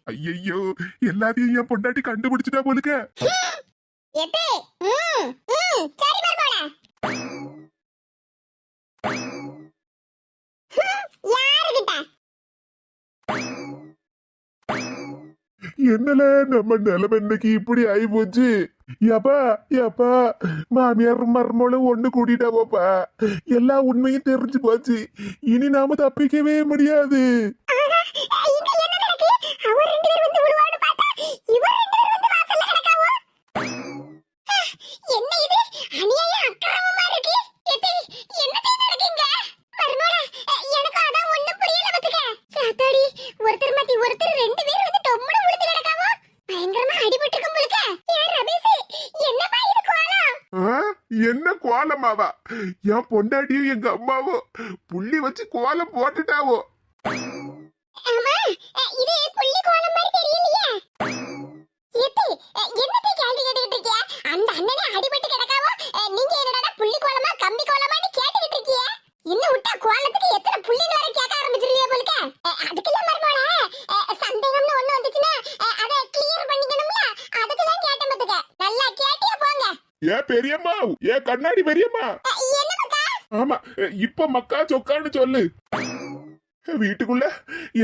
ஐயோ, எல்லாத்தையும் என் பொண்டாட்டி கண்டுபிடிச்சிட்டா போலுக்க. எத்தே சரி மர்மோளே. யாருகிட்ட என்னல நம்ம நிலைமை இன்னைக்கு இப்படி ஆகி போச்சு. ஏப்பா ஏப்பா, மாமியார் மருமகளும் ஒண்ணு கூட்டிட்டா போப்பா. எல்லா உண்மையும் தெரிஞ்சு போச்சு. இனி நாம தப்பிக்கவே முடியாது. இங்க என்ன நடக்கு? அவர் ரெண்டு பேர் வந்து விடுவான்னு பார்த்தா இவர் ரெண்டு பேர் வந்து வாசல்ல கிடக்காவோ. என்ன இது அநியாயம் அக்கிரமமா இருக்கு. எத்தே என்னதே நடக்குங்க? மர்மோளே எனக்கு அதான் ஒண்ணும் புரியல பாத்துக்க. சாத்தாடி, ஒருத்தர் மாத்தி ஒருத்தர் ரெண்டு பேர் வந்து டொம்முன விழுந்து கிடக்காவோ. பயங்கரமா அடிபட்டுக்கும் போலுக்க. ஏ ரமேஷ், என்னப்பா இது கோலம்? என்ன கோலமாவா? என் பொண்டாட்டியும் எங்க அம்மாவும் புள்ளி வச்சு கோலம் போட்டுட்டாவோ. ஆமா, இது புள்ளி கோலம் மாதிரி தெரியலையே. எத்தே என்னத்தை கேள்வி கேட்டுக்கிட்டு இருக்கியா? அந்த அண்ணனே அடிபட்டு கிடக்காவோ, நீங்க என்னடா புள்ளி கோலமா கம்பி கோலமான்னு கேட்டுக்கிட்டு இருக்கிய? இன்னும் விட்டா கோலத்துக்கு எத்தனை புள்ளின்னு வரை கேட்க ஆரம்பிச்சிருவியா போலுக்க. அதுக்கெல்லாம் மர்மோளே சந்தேகம்னு ஒண்ணு வந்துச்சுன்னா அதை கிளியர் பண்ணிக்கணும்ல, அதுக்கு தான் கேட்டேன் பாத்துக்க. நல்லா கேட்டியா போங்க. ஏ பெரியம்மா, ஏ கண்ணாடி பெரியம்மா. என்ன மக்கா? ஆமா, இப்ப மக்கா சொக்கான்னு சொல்லு. வீட்டுக்குள்ள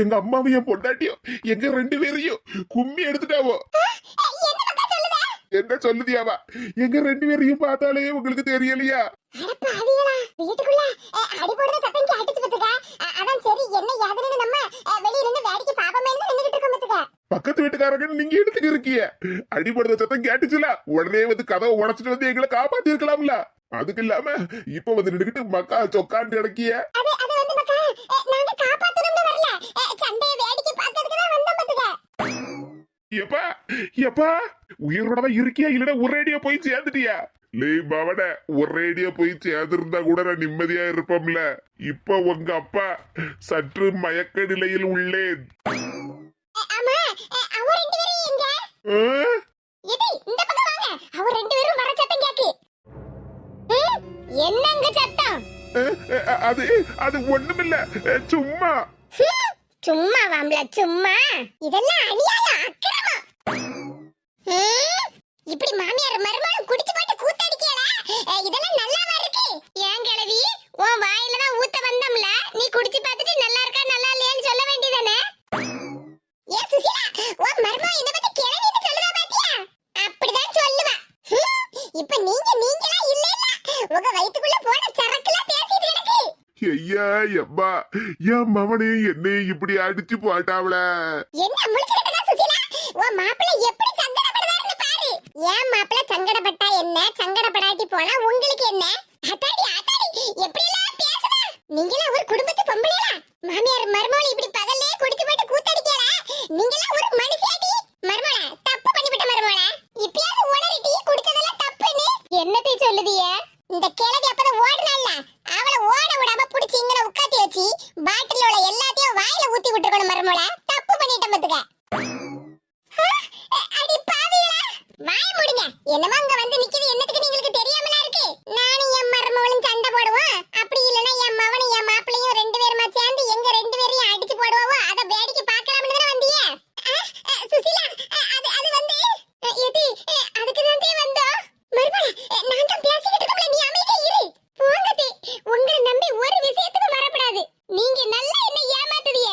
எங்க அம்மாவும் என் பொண்டாட்டியும் எங்க ரெண்டு பேரையும் கும்மி எடுத்துட்டாவோ. என்ன மக்கா சொல்லுதா? என்ன சொல்லுதியாவா? எங்க ரெண்டு பேரையும் பார்த்தாலே உங்களுக்கு தெரியலையா? அட பாவிகளா, வீட்டுக்குள்ள அடிபடுற சத்தம் கேட்டுச்சு பாத்துக்க. அதான் சரி என்ன யாதுன்னு நம்ம வெளியில இருந்து வேடிக்கை பாப்பமேன்னு நின்னுகிட்டு இருக்கோம் பாத்துக்க. பக்கத்து வீட்டுக்காரங்க நீங்க எடுத்துக்க இருக்கீங்க. அடிபடுற சத்தம் கேட்டுச்சுல, உடனே வந்து கதவை உடைச்சிட்டு வந்து எங்களை காப்பாத்தி இருக்கலாம்ல. அதுக்கு இல்லாம இப்ப வந்து நின்னுகிட்டு மக்கா சொக்கான்னு கிடக்கிய. அது வந்து மக்கா நாங்க காப்பாத்தணும்னு வரல, சண்டைய வேடிக்கை பார்க்கிறதுக்கு தான் வந்தோம் பாத்துக்க. எப்பா எப்பா, உயிரோட தான் இருக்கியா இல்லனா ஒரேடியா போய் சேர்ந்துட்டியா? லே பவன, ஒரேடியா போய் சேர்ந்திருந்தா கூட நான் நிம்மதியா இருப்போம்ல. இப்ப உங்க அப்பா சற்று மயக்க நிலையில் உள்ளேன். ஆமா, அவர் ரெண்டு பேரும் எங்க? இது இந்த பக்கம் வாங்க, அவர் ரெண்டு பேரும் வர சத்தம் கேக்கு. என்னங்க சத்தம்? அது அது ஒண்ணுமில்ல, சும்மா. சும்மா வாம்ல சும்மா. இதெல்லாம் அநியாயம் அக்கிரமம். இப்படி மாமியார் மருமகளும் குடிச்சு போட்டு கூத்தடிக்கல, இதெல்லாம் நல்லாவா இருக்கு? ஏன் கிழவி, உன் வாயில தான் ஊத்த வந்தோம்ல, நீ குடிச்சு பார்த்துட்டு நல்லா இருக்கா நல்லா இல்லையான்னு சொல்ல வேண்டியதானே? ஏ சுசிலா, உன் மருமக இத பத்தி கிழவின்னு சொல்லுதா பாத்தியா? அப்படிதான் சொல்லுவா. இப்ப நீங்களா இல்ல உங்க வயித்துக்குள்ள போன சரக்குலாம் பேசிட்டு கிடக்கு. ஐயா எம்மா, என் மவனையும் என்னையும் இப்படி அடிச்சு போட்டாவல. என்ன முழிச்சிட்டா சுசிலா? உன் மாப்பிள்ளை எப்படி சங்கடப்படுறாருன்னு பாரு. ஏன் மாப்பிள்ளை சங்கடப்பட்டா என்ன, சங்கடப்படாட்டி போனா உங்களுக்கு என்ன? அத்தாடி எப்படி எல்லாம் பேசுற? நீங்களா ஒரு குடும்பத்து பொம்பளையா? மாமியார் மருமகள் இப்படி பகல்லே குடிச்சு போட்டு கூத்தடிக்கல, நீங்களா ஒரு மனுஷியாடி? மருமகள தப்பு பண்ணிவிட்ட மருமகள, இப்பயாவது உணரிட்டி குடிச்சதெல்லாம் தப்புன்னு. என்னத்தை சொல்லுதிய? இந்த கிழவி அப்பதான் ஓடுனால, அவளை ஓட விடாம புடிச்சு இங்கன உட்காத்தி வச்சு பாட்டில் உள்ள எல்லாத்தையும் வாயில ஊத்தி விட்டுக்கணும் மருமகள. தப்பு பண்ணிட்டேன் பாத்துக்க. அடி பாவிகளா, வாய் மூடுங்க. என்னமா அங்க வந்து நிக்குது, என்னத்துக்கு உங்களுக்கு தெரியாமலா இருக்கு? நானும் என் மருமகளும் சண்டை போடுவோம், அப்படி இல்லனா என் மவனும் என் மாப்பிளையும் ரெண்டு பேருமா சேர்ந்து எங்க ரெண்டு பேரையும் அடிச்சு போடுவோம். அத வேடிக்கை பார்க்கலாம்னு தான வந்தீங்க? சுசிலா, அது வந்து எதி அதுக்கு தான் வந்தோம். மருமகள நான் தான் பேசிக்கிட்டு இருக்கோம்ல, நீ அமைதியா இரு. போங்கடி, உங்களை நம்பி ஒரு விஷயத்துக்கு வரப்படாது. நீங்க நல்லா என்ன ஏமாத்துதிய.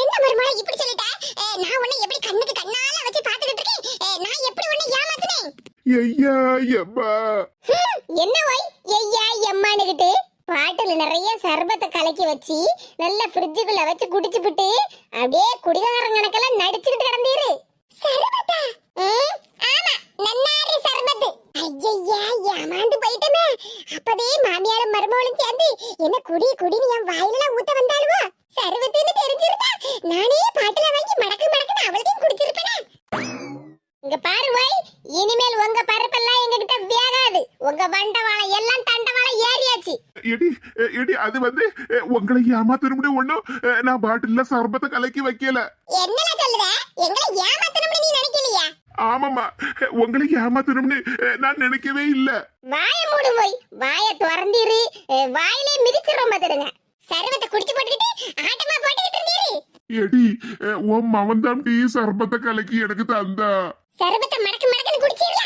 என்ன மருமகள இப்படி சொல்லிட்ட? நான் உன்னை எப்படி கண்ணுக்கு கண்ணால வச்சு பாத்துக்கிட்டு இருக்கேன், நான் எப்படி உன்னை ஏமாத்துனேன்? ஐயா எம்மா, என்ன ஓய் ஐயா எம்மானுகிட்டு பாட்டில் நிறைய சர்பத்தை கலக்கி வச்சு நல்ல ஃப்ரிட்ஜுக்குள்ள வச்சு குடிச்சுபிட்டு அப்படியே குடிகாரன் கணக்கெல்லாம் நடிச்சுக்கிட்டு கிடந்தீரு. சர்பத்தா? ஆமா, நன்னாரி சர்பத்து. ஐயா ஏமாந்து போயிட்டமே. அப்பதே மாமியாரும் மருமகளும் சேர்ந்து என்ன குடின்னு என் வாயில ஊத்த வந்தாளுவோ. சர்பத்துன்னு தெரிஞ்சிருந்தா நானே பாட்டில வாங்கி மடக்குன்னு அவளுக்கும் குடிச்சிருப்பேனே. இங்க பாரு ஓய், இனிமேல் உங்க பருப்பெல்லாம் எங்ககிட்ட வேகாது. உங்க வண்டவாளம் எல்லாம் தண்டவாளம் ஏறியாச்சு. எடி அது வந்து உங்களை ஏமாத்தணும்னு ஒண்ணும் நான் பாட்டில்ல சர்பத்தை கலக்கி வைக்கல. என்னல சொல்லுத? எங்களை ஏமாத்தணும்னு நீ நினைக்கலையா? ஆமாமா, உங்களை ஏமாத்தணும்னு நான் நினைக்கவே இல்ல. வாய மூடு போய், வாய திறந்திரு, வாயிலே மிதிச்சிரோம் பாத்துடுங்க. சர்வத்தை குடிச்சு போட்டுக்கிட்டு ஆட்டமா போட்டுக்கிட்டு இருந்தீரு. எடி உன் மவன் தான் டீ சர்பத்தை கலக்கி எனக்கு தந்தா. சர்பத்தை மடக்கு மடக்குன்னு குடிச்சீங்களா?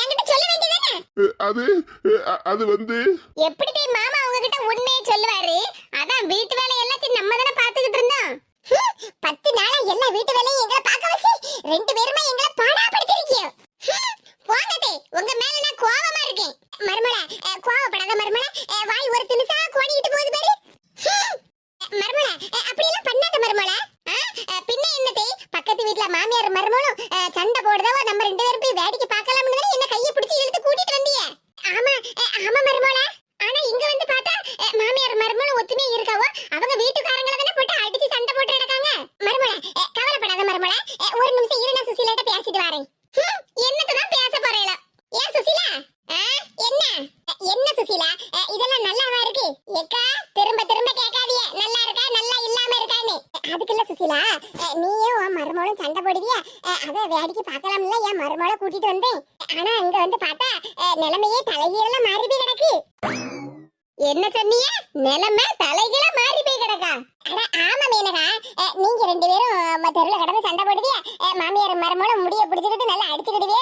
என்கிட்ட சொல்ல வேண்டியதானே? அது அது வந்து எப்படி டேய் மாமா உங்ககிட்ட உண்மையை சொல்லுவாரு? அதான் வீட்டு வேலை எல்லாத்தையும் நம்ம தானே பாத்துக்கிட்டு இருந்தோம். 10 நாளா எல்லா வீட்டு வேலையும் எங்களை பார்க்க வச்சு 2 பேருமே எங்களை பாடாப்படுத்திருக்கீங்க. போங்க டேய், உங்க மேல நான் கோவமா இருக்கேன். மருமளா கோவப்படாத மருமளா, வாய் ஒரு திமிசா கோணிக்கிட்டு போகுது பாரு. மருமளா அப்படி எல்லாம் பண்ணாத மருமளா. பின்ன என்னதே, பக்கத்து வீட்ல மாமியார் மருமகளும் சண்டை போடுறதோ நம்ம 2 பேரும் போய் வேடிக்கை பார்க்கலாம்னு தானே என்ன கையை பிடிச்சி இழுத்து கூட்டிட்டு வந்தீங்க. ஆமா ஆமா மருமளா. ஆனா இங்க வந்து பார்த்தா மாமியார் மருமகளும் ஒத்துமையா இருக்காவோ, அவங்க வீட்டுக்காரங்கள தானே போட்டு அடிச்சு சண்டை போட்டு நடக்காங்க. மருமளா கவலைப்படாத மருமளா, ஒரு நிமிஷம் இரு, நான் சுசீலாட்ட பேசிட்டு வரேன். என்னதான் பேச போறீங்களா? ஏன் சுசீலா? என்ன என்ன சுசீலா, இதெல்லாம் நல்லாவா இருக்கு? ஏக்கா திரும்ப திரும்ப கேட்காதீங்க நல்லா இருக்கா நல்லா இல்லாம இருக்கான்னு. அதுக்கு இல்ல சுசீலா, நீயும் உன் மருமகளும் சண்டை போடுவிய, அத வேடிக்கை பார்க்கலாம்ல என் மருமகளை கூட்டிட்டு வந்தேன். ஆனா அங்க வந்து பார்த்தா நிலைமையே தலைகீழ மாறி போய் கிடக்கு. என்ன சொன்னீங்க? நிலைமை தலைகீழ மாறி போய் கிடக்கா? அட ஆமா மேனகா, நீங்க 2 பேரும் தெருல கடந்து சண்டை போடுவிய, மாமியார் மருமகளும் முடிய பிடிச்சிக்கிட்டு நல்லா அடிச்சுக்கிடுவிய,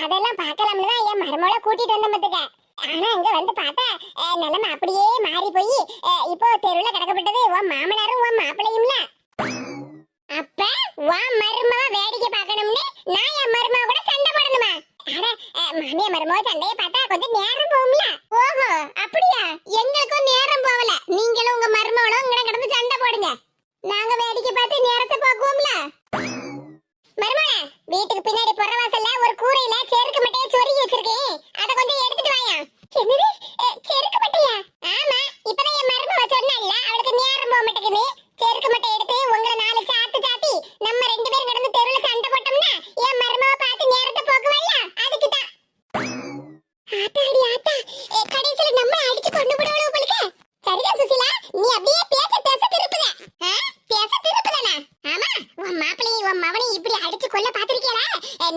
அதெல்லாம் பார்க்கலாம்னு தான் என் மருமகளை கூட்டிட்டு வந்த மத்துக்க. ஆனா இங்க வந்து பார்த்தா நிலைமை அப்படியே மாறி போய் இப்போ தெருல கிடக்கப்பட்டது உன் மாமனாரும் உன் மாப்பிள்ளையும்ல. அப்ப உன் மருமக வேடிக்கை பார்க்கணும்னு நான் என் மருமக கூட சண்டை போடணுமா? அட மாமியார் மருமக சண்டையை பார்த்தா கொஞ்சம் நேரம் போகும்ல. ஓஹோ அப்படியா? எங்களுக்கும் நேரம் போகல, நீங்களும் உங்க மருமகளும் இங்க கிடந்து சண்டை போடுங்க, நாங்க வேடிக்கை பார்த்து நேரத்தை போக்குவோம்ல. மருமகள வீட்டுக்கு பின்னாடி புறவாசல்ல ஒரு கூரையில செருக்கு மட்டையை சொருகி வச்சிருக்கேன், அத கொஞ்சம் எடுத்துட்டு வாயா. என்னது செருக்கு மட்டையா? ஆமா, இப்பதான் என் மருமக சொன்னால அவளுக்கு நேரம் போக மாட்டேங்குது. செருக்கு மட்டை எடுத்து உங்களை 4 சாத்து சாத்தி நம்ம 2 பேரும் கிடந்து தெருல சண்டை போட்டோம்னா என் மருமக பார்த்து நேரத்தை போக்குவல்ல, அதுக்கு தான். ஆத்தாடி ஆத்தா, கடைசில நம்ம அடிச்சு கொண்டு போடுவாளோ உங்களுக்கு. சரிதான் சுசிலா, நீ அப்படியே பேச திருப்புத. பேச திருப்புதானா? ஆமா, உன் மாப்பிள்ளையும் உன் மவனையும் இப்படி அடிச்சு கொல்ல பாத்திருக்கீங்களா?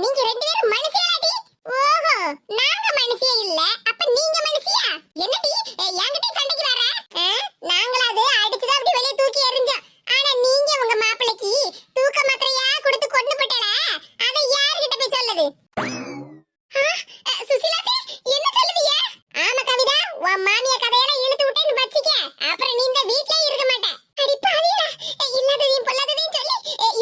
நீங்க 2 பேரும் மனுஷியாடி? ஓஹோ, நாங்க மனுஷியே இல்ல, அப்ப நீங்க மனுஷியா? என்னடி என்கிட்ட சண்டைக்கு வர? நாங்களாவது அடிச்சுதான் அப்படி வெளியே தூக்கி எறிஞ்சோம், ஆனா நீங்க உங்க மாப்பிள்ளைக்கு தூக்க மாத்திரையா கொடுத்து கொண்டு போட்டல, அதை யார்கிட்ட போய் சொல்லுது? சுசிலாத்தி என்ன சொல்லுவீங்க? ஆமா கவிதா, உன் மாமியா கதையெல்லாம் இழுத்து விட்டேன்னு வச்சிக்க, அப்புறம் நீ இந்த வீட்லயே இருக்க மாட்டே. அடி பாவியா, இல்லாததையும் பொல்லாததையும் சொல்லி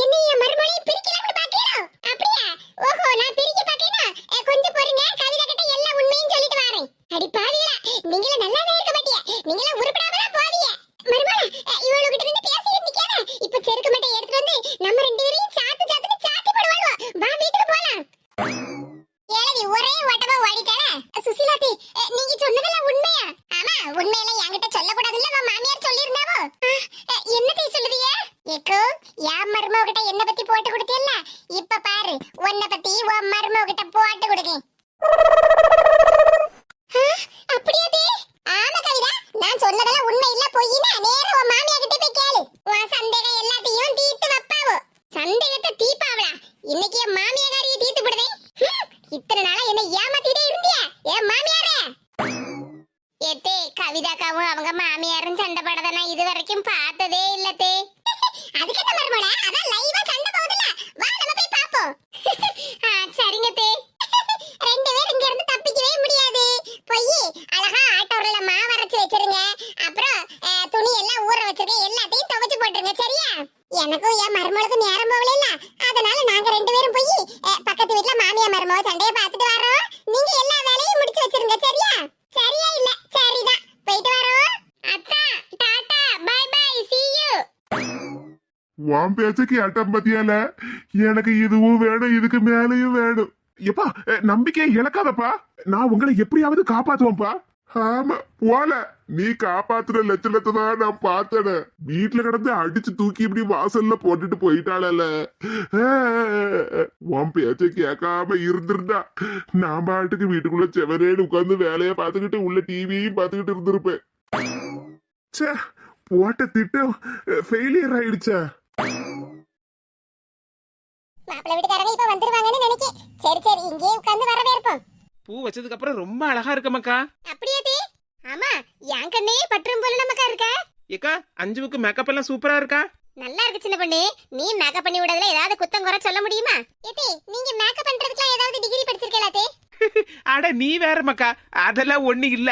என்னைய மறுமொழியும் பிரிக்கலாம்னு பாக்கீங்களோ? அப்படியா? ஓஹோ, நான் பிரிக்க பாக்கேனா? கொஞ்சம் பொறுங்க, கவிதா கிட்ட எல்லா உண்மையும் சொல்லிட்டு வரேன். அடி பாவியா, நீங்கள நல்லாவே இருக்க மாட்டீங்க, நீங்கள உருப்படாம தான் போவீங்க. மறுமொழி இவளோ கிட்ட நின்னு பேசிட்டு நிக்காத, இப்ப செருக்கு மட்டை எடுத்துட்டு வந்து நம்ம 2 பேரையும் சாத்து சாத்துன்னு சாத்தி போடுவாளோ. வா வீட்டுக்கு போலாம். ஏலவி ஒரே ஓட்டமா ஓடிட்டாளா? சுசிலாத்தி நீங்க சொன்னதெல்லாம் உண்மையா? ஆமா, உண்மையெல்லாம் என்கிட்ட சொல்லக்கூடாதுல்ல, உன் மாமியார் சொல்லியிருந்தாவோ. என்னத்தை சொல்லுதிய? ஏக்கோ, என் மருமக கிட்ட என்ன பத்தி போட்டு கொடுத்தியல்ல, இப்ப பாரு உன்னை பத்தி உன் மருமக கிட்ட போட்டு கொடுக்கேன். அப்படியாதே? ஆமா கவிதா, நான் சொன்னதெல்லாம் உண்மை இல்ல பொய்னா நேரா உன் மாமியார் கிட்ட போய் கேளு, உன் சந்தேகம் எல்லாத்தையும் தீர்த்து வைப்பாவோ. சந்தேகத்தை தீப்பாவளா? இன்னைக்கு என் மாமியாரியை தீர்த்து விடுதே. இத்தனை நாளா என்ன ஏமாத்திட்டே இருந்தியா என் மாமியாரே? ஏத்தே, கவிதாக்காவும் அவங்க மாமியாரும் சண்டை போடுறத நான் இது வரைக்கும் பார்த்ததே இல்லத்தே. அதுக்கு என்ன மருமகள, அதான் லைவா சண்டை போகுதுல, வா நம்ம போய் பாப்போம். சரிங்க தே. 2 பேரும் இங்க இருந்து தப்பிக்கவே முடியாது. போய் அழகா ஆட்டோல மாவு அரைச்சு வச்சிருங்க, அப்புறம் துணி எல்லாம் ஊற வச்சிருக்கேன், எல்லாத்தையும் துவைச்சு போட்டுருங்க சரியா? எனக்கும் என் மருமகளுக்கு நேரம் போகல, அதனால நாங்க 2 பேரும் போய் பக்கத்து வீட்ல மாமியா மருமக சண்டையை பார்த்துட்டு வரோம். நீங்க எல்லா வேலையும் முடிச்சு வச்சிருங்க சரியா? சரியா இல்ல சரிதான், போயிட்டு வரோம். அத்தா tata bye bye see you. உன் பேச்ச கேட்டம் பத்தியால எனக்கு இதுவும் வேணும், இதுக்கு மேலையும் வேணும். எப்பா நம்பிக்கையை இழக்காதப்பா, நான் உங்களை எப்படியாவது காப்பாத்துவேன்ப்பா. ஆமா போல, நீ காப்பாத்துற லட்சணத்தை தான் நான் பார்த்தன. வீட்டுல கிடந்து அடிச்சு தூக்கி இப்படி வாசல்ல போட்டுட்டு போயிட்டாளல. உன் பேச்ச கேட்காம இருந்திருந்தா நான் பாட்டுக்கு வீட்டுக்குள்ள செவரேன்னு உட்கார்ந்து வேலைய பாத்துக்கிட்டு உள்ள டிவியும் பாத்துக்கிட்டு இருந்திருப்பேன். ச்சே, போட்ட திட்டம் ஃபெயிலியர் ஆயிடுச்சா? மாப்பிள்ளை வீட்டுக்காரங்க இப்ப வந்துருவாங்கன்னு நினைக்கேன். சரி சரி, இங்கே உட்கார்ந்து வரவேற்போம். பூ வச்சதுக்கு அப்புறம் ரொம்ப அழகா இருக்க மக்கா. அப்படியே தே? ஆமா, என் கண்ணே பற்றும் போல நமக்கா இருக்கா. ஏக்கா, அஞ்சுவுக்கு மேக்கப் எல்லாம் சூப்பரா இருக்கா. நல்லா இருக்கு சின்ன பொண்ணு. நீ மேக்கப் பண்ணி விடுறதுல ஏதாவது குத்தம் குறை சொல்ல முடியுமா? ஏதே நீங்க மேக்கப் பண்றதுக்குலாம் ஏதாவது டிகிரி படிச்சிருக்கீங்களா? அட நீ வேற மக்கா, அதெல்லாம் ஒண்ணு இல்ல.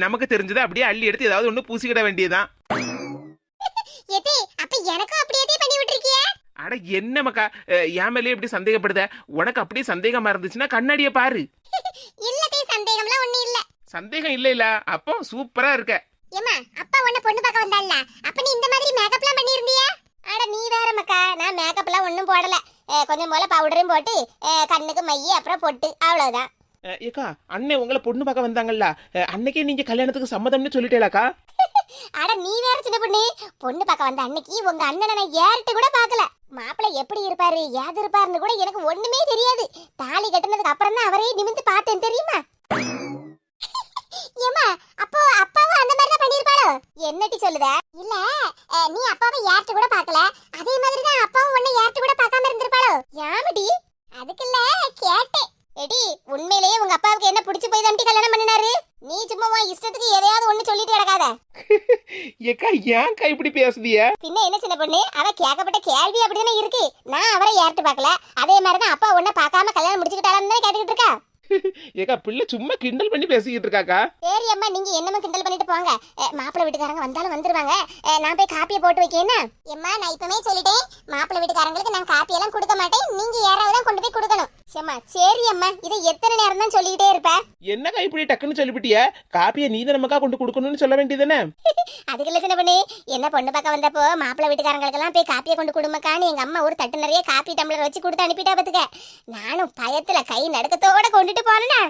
நமக்கு தெரிஞ்சதை அப்படியே அள்ளி எடுத்து ஏதாவது ஒண்ணு பூசிக்கிட வேண்டியதுதான். ஏதே அப்ப எனக்கும் அப்படியே பண்ணி விட்டுருக்கியா? அட என்ன மக்கா, என் மேலே எப்படி சந்தேகப்படுத? உனக்கு அப்படியே சந்தேகமா இருந்துச்சுன்னா கண்ணாடிய பாரு. இல்லதே சந்தேகம்லாம் ஒண்ணு இல்ல. சந்தேகம் இல்ல இல்ல, அப்போ சூப்பரா இருக்க. ஏமா அப்பா உன்னை பொண்ணு பார்க்க வந்தாள்ல, அப்ப நீ இந்த மாதிரி மேக்கப்லாம் பண்ணி இருந்தியா? அட நீ வேற மக்கா, நான் மேக்கப்லாம் ஒண்ணும் போடல. கொஞ்சம் போல பவுடரும் போட்டு கண்ணுக்கு மை அப்புறம் பொட்டு, அவ்வளவுதான். ஏக்கா, அண்ணன் உங்களை பொண்ணு பார்க்க வந்தாங்கல்ல, அன்னைக்கே நீங்க கல்யாணத்துக்கு சம்மதம்னு சொல்லிட்டேலாக்கா? அட நீ வேற சின்ன பொண்ணு, பொண்ணு பார்க்க வந்த அன்னைக்கு உங்க அண்ணனை நான் ஏறிட்டு கூட பார்க்கல. மாப்பிள்ளை எப்படி இருப்பாரு ஏது இருப்பாருன்னு கூட எனக்கு ஒண்ணுமே தெரியாது. தாலி கட்டினதுக்கு அப்புறம் தான் அவரே நிமிந்து பார்த்தேன் தெரியுமா? ஏமா அப்போ அப்பாவும் அந்த மாதிரி தான் பண்ணிருப்பாளோ? என்னடி சொல்லுத? இல்ல நீ அப்பாவை ஏறிட்டு கூட பார்க்கல, அதே மாதிரி தான் அப்பாவும் உன்னை ஏறிட்டு கூட பார்க்காம இருந்திருப்பாளோ? யாமடி? அதுக்கு இல்ல கேட்டேன். எடி உண்மையிலேயே உங்க அப்பாவுக்கு என்ன பிடிச்சு போய் தான் கல்யாணம் பண்ணினாரு? நீ சும்மா உன் இஷ்டத்துக்கு எதையாவது ஒண்ணு சொல்லிட்டு கிடக்காத. ஏக்கா ஏன்க்கா இப்படி பேசுதிய? பின்ன என்ன சின்ன பொண்ணு, அவ கேட்கப்பட்ட கேள்வி அப்படிதானே இருக்கு. நான் அவரை ஏறிட்டு பார்க்கல, அதே மாதிரிதான் அப்பா உன்னை பார்க்காம கல்யாணம் முடிச்சுக்கிட்டாலும் தானே கேட்டுக்கிட்டு இருக்கா. ஏக்கா பிள்ளை சும்மா கிண்டல் பண்ணி பேசிக்கிட்டு இருக்காக்கா. சரி அம்மா, நீங்க என்னமோ கிண்டல் பண்ணிட்டு போங்க. மாப்பிள்ளை வீட்டுக்காரங்க வந்தாலும் வந்துருவாங்க. நான் போய் காப்பியை போட்டு வைக்கேன்னா? எம்மா நான் இப்பவே சொல்லிட்டேன், மாப்பிள்ளை வீட்டுக்காரங்களுக்கு நான் காப்பியெல்லாம் கொடுக்க மாட்டேன், நீங்க யாராவது தான் கொண்டு போய் கொடுக்கணும். ஏம்மா சரி அம்மா, இதை எத்தனை நேரம் தான் சொல்லிக்கிட்டே இருப்ப? என்னக்கா இப்படி டக்குன்னு சொல்லிவிட்டிய? காப்பியை நீ நமக்கா கொண்டு கொடுக்கணும்னு சொல்ல வேண்டியதானே? அதுக்கு இல்ல சின்ன பொண்ணு, என்ன பொண்ணு பார்க்க வந்தப்போ மாப்பிள்ளை வீட்டுக்காரங்களுக்கெல்லாம் போய் காப்பியை கொண்டு கொடுமக்கான்னு எங்க அம்மா ஒரு தட்டு நிறைய காப்பி டம்ளர் வச்சு கொடுத்து அனுப்பிட்டா பாத்துக்க. நானும் பயத்துல கை நடுக்கத்தோட கொண்டுட்டு போனேன்னா.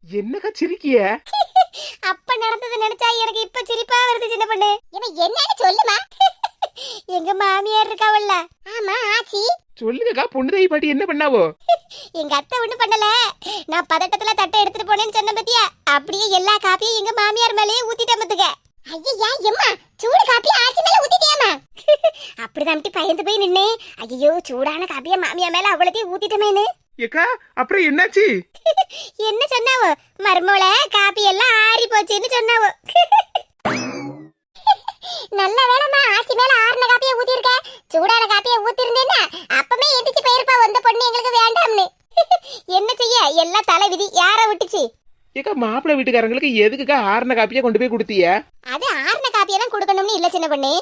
என்னக்கா சிரிக்கிய? அப்ப நடந்தது நினைச்சா எனக்கு இப்ப சிரிப்பா வருது சின்ன பொண்ணு. இவன் என்னன்னு சொல்லுமா? எங்க மாமியார் இருக்காவல்ல? ஆமா ஆச்சி. சொல்லுங்கக்கா, பொண்ணு தாய் பாட்டி என்ன பண்ணாவோ? எங்க அத்தை ஒண்ணு பண்ணல, நான் பதட்டத்துல தட்டை எடுத்துட்டு போனேன்னு சொன்ன பத்தியா, அப்படியே எல்லா காப்பியும் எங்க மாமியார் மேலேயே ஊத்திட்டேன் பாத்துக்க. ஐயா எம்மா, சூடு காப்பியை ஆச்சி மேல ஊத்திட்டியாமா? அப்படிதான் பயந்து போய் நின்னே. ஐயோ சூடான காப்பியை மாமியார் மேல அவ்வளோத்தையும் ஊத்திட்டமேனு. ஏக்கா அப்புறம் என்னாச்சு? என்ன சொன்னாவோ? மருமோள காப்பி எல்லாம் ஆறி போச்சுன்னு சொன்னாவோ. நல்ல வேலைமா ஆச்சி மேல ஆறுன காப்பியை ஊத்தி இருக்க. சூடான காப்பியை ஊத்தி இருந்தேன்னா அப்பமே எந்திரிச்சு போயிருப்பா வந்த பொண்ணு எங்களுக்கு வேண்டாம்னு. என்ன செய்ய, எல்லாம் தலைவிதி, யார விட்டுச்சு? ஏக்கா மாப்பிள்ளை வீட்டுக்காரங்களுக்கு எதுக்குக்கா ஆறுன காப்பியை கொண்டு போய் கொடுத்தீய? அது ஆறுன காப்பியை தான் கொடுக்கணும்னு இல்ல சின்ன பொண்ணு.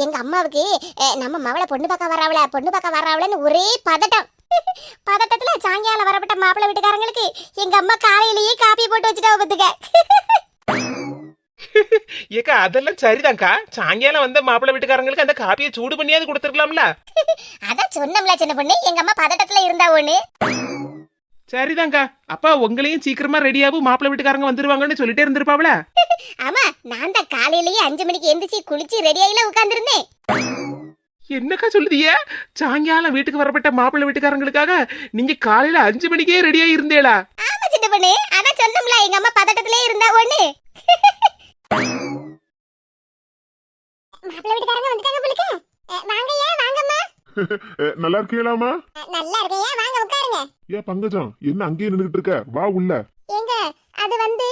எங்க அம்மாவுக்கு நம்ம மவளை பொண்ணு பார்க்க வர்றாவளன்னு ஒரே பதட்டம். பதட்டத்துல சாயங்காலம் வரப்பட்ட மாப்பிள்ளை வீட்டுக்காரங்களுக்கு எங்க அம்மா காலையிலேயே காப்பி போட்டு வச்சுட்டா பத்துக்க. ஏக்கா அதெல்லாம் சரிதான்க்கா, சாயங்காலம் வந்த மாப்பிள்ளை வீட்டுக்காரங்களுக்கு அந்த காப்பியை சூடு பண்ணியாவது கொடுத்துருக்கலாம்ல? அதான் சொன்னோம்ல சின்ன பொண்ணு, எங்க அம்மா பதட்டத்துல இருந்தா ஒண்ணு. சரிதான்க்கா, அப்பா உங்களையும் சீக்கிரமா ரெடியாவும் மாப்பிள்ளை வீட்டுக்காரங்க வந்துருவாங்கன்னு சொல்லிட்டே இருந்திருப்பாவல? ஆமா, நான் தான் காலையிலேயே 5 மணிக்கு எந்திரிச்சு குளிச்சு ரெடி ஆயில உட்கார்ந்துருந்தேன். என்னக்கா சொல்லுதிய? சாயங்காலம் வீட்டுக்கு வரப்பட்ட மாப்பிள்ளை வீட்டுக்காரங்களுக்காக நீங்க காலையில 5 மணிக்கே ரெடியா இருந்தேளா? ஆமா சின்ன பொண்ணு, அதான் சொன்னோம்ல எங்க அம்மா பதட்டத்திலே இருந்தா ஒண்ணு. மாப்பிள்ளை வீட்டுக்காரங்க வந்துட்டாங்க போலுக்கு. வாங்கய்யா வாங்கம்மா. நல்லா இருக்கீங்களாமா? நல்லா இருக்கேயா, வாங்க உட்காருங்க. ஏன் பங்கஜம் என்ன அங்கேயே நின்னுகிட்டு இருக்க? வா உள்ள. ஏங்க அது வந்து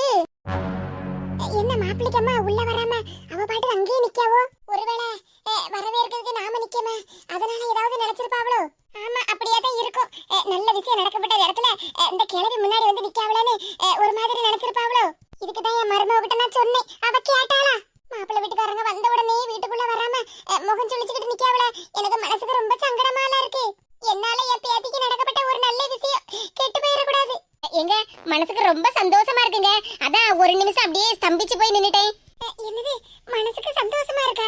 என்ன மாப்பிள்ளைக்கு அம்மா உள்ள வராம அவ பாட்டு அங்கேயே நிக்காவோ? ஒருவேளை வரவேற்கிறதுக்கு நாம நிக்கமா, அதனால ஏதாவது நினைச்சிருப்பாவளோ? ஆமா அப்படியே தான் இருக்கும். நல்ல விஷயம் நடக்கப்பட்ட இடத்துல இந்த கிழவி முன்னாடி வந்து நிக்காவளேன்னு ஒரு மாதிரி நினைச்சிருப்பாவளோ? இதுக்கு தான் என் மருமக கிட்ட நான் சொன்னேன், அவ கேட்டாளா? மாப்பிள்ளை வீட்டுக்காரங்க வந்த உடனே வீட்டுக்குள்ள வராம முகம் சுளிச்சுக்கிட்டு நிக்காவல. எனக்கு மனசுக்கு ரொம்ப சங்கடமால இருக்கு. என்னால என் பேத்திக்கு நடக்கப்பட்ட ஒரு நல்ல விஷயம் கெட்டு போயிடக்கூடாது. எங்க மனசுக்கு ரொம்ப சந்தோஷமா இருக்குங்க, அதான் ஒரு நிமிஷம் அப்படியே ஸ்தம்பிச்சு போய் நின்னுட்டேன். என்னது மனசுக்கு சந்தோஷமா இருக்கா?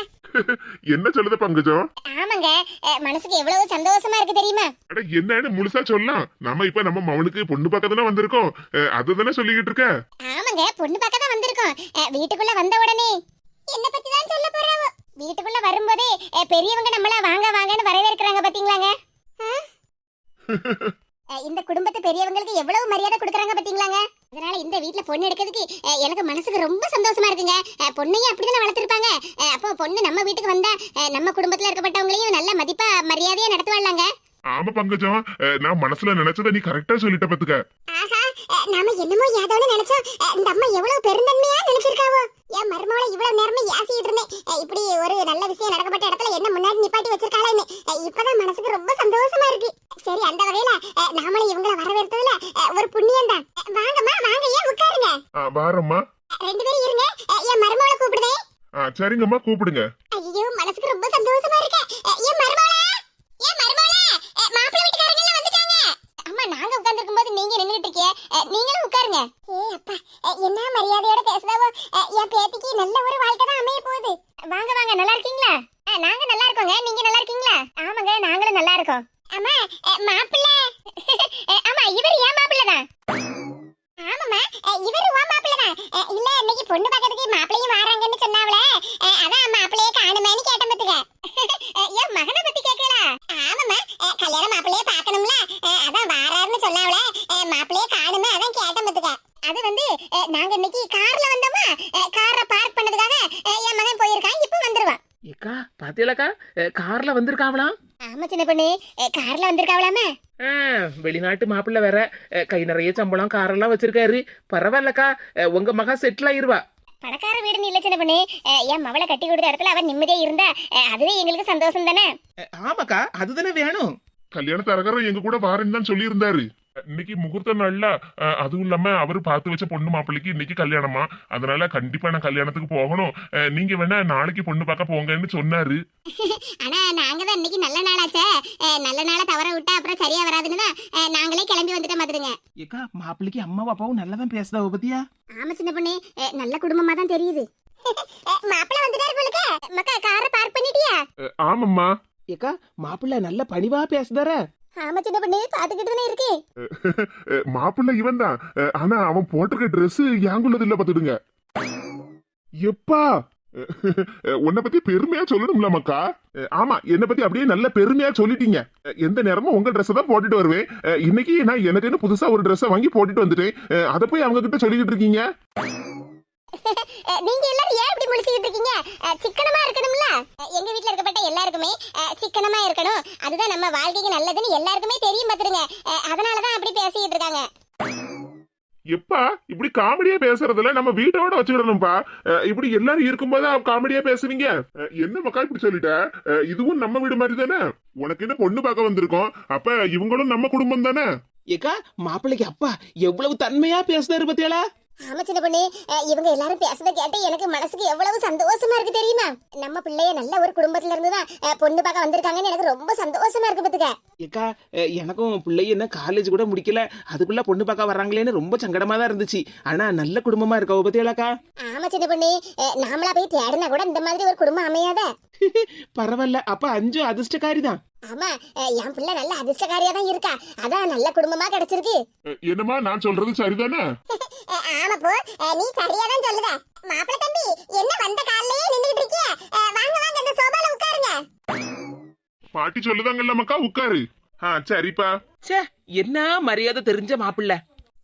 என்ன சொல்லுது பங்கஜம்? ஆமாங்க, மனசுக்கு எவ்வளவு சந்தோஷமா இருக்கு தெரியுமா? அட என்னன்னு முழுசா சொல்லலாம். நம்ம நம்ம மவனுக்கு பொண்ணு பார்க்க தானே வந்திருக்கோம், அதுதானே சொல்லிக்கிட்டு இருக்க? ஆமாங்க, பொண்ணு பார்க்க தான் வந்திருக்கோம். வீட்டுக்குள்ள வந்த உடனே என்ன பத்தி தான் சொல்ல போறாவோ? வீட்டுக்குள்ள வரும்போதே பெரியவங்க நம்மள வாங்க வாங்கன்னு வரவேற்கிறாங்க பாத்தீங்களாங்க? இந்த குடும்பத்து பெரியவங்களுக்கு எவ்வளவு மரியாதை கொடுக்கறாங்க பாத்தீங்களாங்க? அதனால இந்த வீட்ல பொண்ணு எடுக்கிறதுக்கு எனக்கு மனசுக்கு ரொம்ப சந்தோஷமா இருக்குங்க. பொண்ணையும் அப்படிதானே வளர்த்திருப்பாங்க. அப்போ பொண்ணு நம்ம வீட்டுக்கு வந்தா நம்ம குடும்பத்துல இருக்கப்பட்டவங்களையும் நல்ல மதிப்பா மரியாதையா நடத்துவாங்களாங்க. ஆமா பங்கஜம், நான் மனசுல நினைச்சத நீ கரெக்டா சொல்லிட்ட பத்துக்க. ஆஹா, நாம என்னமோ ஏதோன்னு நினைச்சோம். இந்த அம்மா எவ்வளவு பெருந்தன்மையா நினைச்சிருக்காவோ. என் மருமகளை இவ்வளவு நேரமே ஏசிட்டு இருந்தேன். இப்படி ஒரு நல்ல விஷயம் நடக்கப்பட்ட இடத்துல என்ன முன்னாடி நிப்பாட்டி வச்சிருக்காளேன்னு இப்பதான் மனசுக்கு ரொம்ப சந்தோஷமா இருக்கு. சரி, அந்த வகையில நாமளும் இவங்கள வரவேற்றதுல ஒரு புண்ணியம் தான். வாங்கம்மா, வாங்க, ஏன் உட்காருங்க. வாரம்மா. 2 பேரும் இருங்க, என் மருமகளை கூப்பிடுதேன். சரிங்கம்மா, கூப்பிடுங்க. ஐயோ, மனசுக்கு ரொம்ப சந்தோஷமா இருக்கு. என் மருமகளே, என் மருமகளே, மாப்பிள்ளை வீட்டுக்காரங்க எல்லாம் வந்துட்டாங்க. அம்மா, நாங்க உட்கார்ந்திருக்கும் போது நீங்க நின்னுட்டு இருக்கீங்க, நீங்களும் உட்காருங்க. அப்பா, என்ன மரியாதையோட பேசுதாவோ. என் பேத்திக்கு நல்ல ஒரு வாழ்க்கை தான் அமைய போகுது. வாங்க வாங்க, நல்லா இருக்கீங்களா? நாங்க நல்லா இருக்கோங்க, நீங்க நல்லா இருக்கீங்களா? ஆமாங்க, நாங்களும் நல்லா இருக்கோம். அம்மா, மாப்பிள்ளை. ஆமா, இவர் ஏன் மாப்பிள்ளை தான். ஆமாம்மா, இவரு உன் மாப்பிள்ளை தான். இல்ல, இன்னைக்கு பொண்ணு பார்க்கறதுக்கு மாப்பிள்ளையும் வராங்கன்னு சொன்னாவளே, அதான் மாப்பிள்ளையே காணுமேன்னு கேட்டேன் பத்துக்க. என் மகனை பத்தி கேட்கல. ஆமாம்மா, கல்யாண மாப்பிள்ளையே பார்க்கணும்ல, அதான் வாராருன்னு சொன்னாவளே, மாப்பிள்ளையே காணுமே, அதான் கேட்டேன் பத்துக்க. அது வந்து நாங்க இன்னைக்கு கார்ல வந்தோமா, காரை பார்க் பண்ணதுக்காக என் மகன் போயிருக்கான், இப்போ வந்துருவான். ஏக்கா பாத்தியலக்கா, கார்ல வந்திருக்காவலாம். ஆமா சின்ன பொண்ணு, கார்ல வந்திருக்காவலாமே. வெளிநாட்டு மாப்பிள்ள வேற, கை நிறைய சம்பளம் காரெல்லாம் வச்சிருக்காரு. பரவாயில்லக்கா, உங்க மகா செட்டில் ஆயிருவா. பணக்கார வீடுன்னு இல்ல சின்ன பொண்ணு, என் மவளை கட்டி கொடுத்த இடத்துல அவன் நிம்மதியா இருந்தா அதுவே எங்களுக்கு சந்தோஷம் தானே. ஆமாக்கா, அதுதானே வேணும். கல்யாண தரகரும் எங்க கூட வாரேன்னு தான் சொல்லி இருந்தாரு. இன்னைக்கு முகூர்த்த நாள்ல, அதுவும் இல்லாம அவரு பார்த்து வச்ச பொண்ணு மாப்பிள்ளைக்கு இன்னைக்கு கல்யாணமா, அதனால கண்டிப்பா நான் கல்யாணத்துக்கு போகணும். நீங்க வேணா நாளைக்கு பொண்ணு பார்க்க போங்கன்னு சொன்னாரு. ஆனா நாங்க தான் இன்னைக்கு நல்ல நாளாச்சே, நல்ல நாளை தவற விட்டா அப்புறம் சரியா வராதுன்னு தான் நாங்களே கிளம்பி வந்துட்டோம் பாத்துருங்க. ஏக்கா, மாப்பிள்ளைக்கு அம்மா அப்பாவும் நல்லதான் பேசுதா பத்தியா? ஆமா சின்ன பொண்ணு, நல்ல குடும்பமா தான் தெரியுது. மாப்பிள்ளை வந்துட்டாரு போலுக்க. மக்கா, காரை பார்க் பண்ணிட்டியா? ஆமாம்மா. ஏக்கா, மாப்பிள்ளை நல்ல பணிவா பேசுதார. ஆமா சின்ன பொண்ணு, பாத்துக்கிட்டு தானே இருக்கு. மாப்பிள்ளை இவன் தான், ஆனா அவன் போட்டிருக்க ட்ரெஸ் யாங்குள்ளது இல்ல பாத்துடுங்க. எப்பா, உன்னை பத்தி பெருமையா சொல்லணும்ல மக்கா? ஆமா, என்னை பத்தி அப்படியே நல்ல பெருமையா சொல்லிட்டீங்க. எந்த நேரமும் உங்க ட்ரெஸ் தான் போட்டுட்டு வருவேன். இன்னைக்கு நான் எனக்குன்னு புதுசா ஒரு ட்ரெஸ் வாங்கி போட்டுட்டு வந்துட்டேன். அதை போய் அவங்க கிட்ட சொல்லிக்கிட்டு இருக்கீங்க. நீங்க எல்லாரும் ஏன் இப்படி முழிச்சிட்டு இருக்கீங்க? சிக்கனமா இருக்கணும்ல. எங்க வீட்ல இருக்கப்பட்ட எல்லாருக்குமே சிக்கனமா இருக்கணும், அதுதான் நம்ம வாழ்க்கைக்கு நல்லதுன்னு எல்லாருக்குமே தெரியும் பாத்துருங்க. அதனாலதான் அப்படி பேசிட்டு இருக்காங்க. எப்பா, இப்படி காமெடியா பேசுறதுல நம்ம வீட்டோட வச்சுக்கிடணும்பா. இப்படி எல்லாரும் இருக்கும்போது காமெடியா பேசுவீங்க. என்ன மக்கா இப்படி சொல்லிட்ட? இதுவும் நம்ம வீடு மாதிரி தானே. உனக்கு என்ன பொண்ணு பார்க்க வந்திருக்கோம், அப்ப இவங்களும் நம்ம குடும்பம் தானே. ஏக்கா, மாப்பிள்ளைக்கு அப்பா எவ்வளவு தன்மையா பேசுதாரு பத்தியாளா? ஆமா சின்ன பொண்ணு, இவங்க எல்லாரும் பேசுறத கேட்டு எனக்கு மனசுக்கு எவ்வளவு சந்தோஷமா இருக்கு தெரியுமா? நம்ம பிள்ளைய நல்ல ஒரு குடும்பத்துல இருந்துதான் பொண்ணு பார்க்க வந்திருக்காங்கன்னு எனக்கு ரொம்ப சந்தோஷமா இருக்கு பாத்துக்க. ஏக்கா, எனக்கும் பிள்ளை என்ன காலேஜ் கூட முடிக்கல, அதுக்குள்ள பொண்ணு பார்க்க வர்றாங்களேன்னு ரொம்ப சங்கடமா தான் இருந்துச்சு. ஆனா நல்ல குடும்பமா இருக்கா பத்தியாளாக்கா? ஆமா சின்ன பொண்ணு, நாமளா போய் தேடினா கூட இந்த மாதிரி ஒரு குடும்பம் அமையாத. பரவாயில்ல, அப்ப அஞ்சு அதிர்ஷ்டக்காரி தான். ஆமா, என் பிள்ளை நல்ல அதிர்ஷ்டக்காரியா தான் இருக்கா, அதான் நல்ல குடும்பமா கிடைச்சிருக்கு. என்னமா நான் சொல்றது சரிதானே? ஆமா போ, நீ சரியா தான் சொல்லுத. மாப்பிள்ளை தம்பி, என்ன வந்த காலையே நின்னுட்டு இருக்கிய? வாங்க வாங்க, இந்த சோபால உட்காருங்க. பாட்டி சொல்லுதாங்கல்ல மக்கா, உட்காரு. சரிப்பா. சே, என்ன மரியாதை தெரிஞ்ச மாப்பிள்ளை.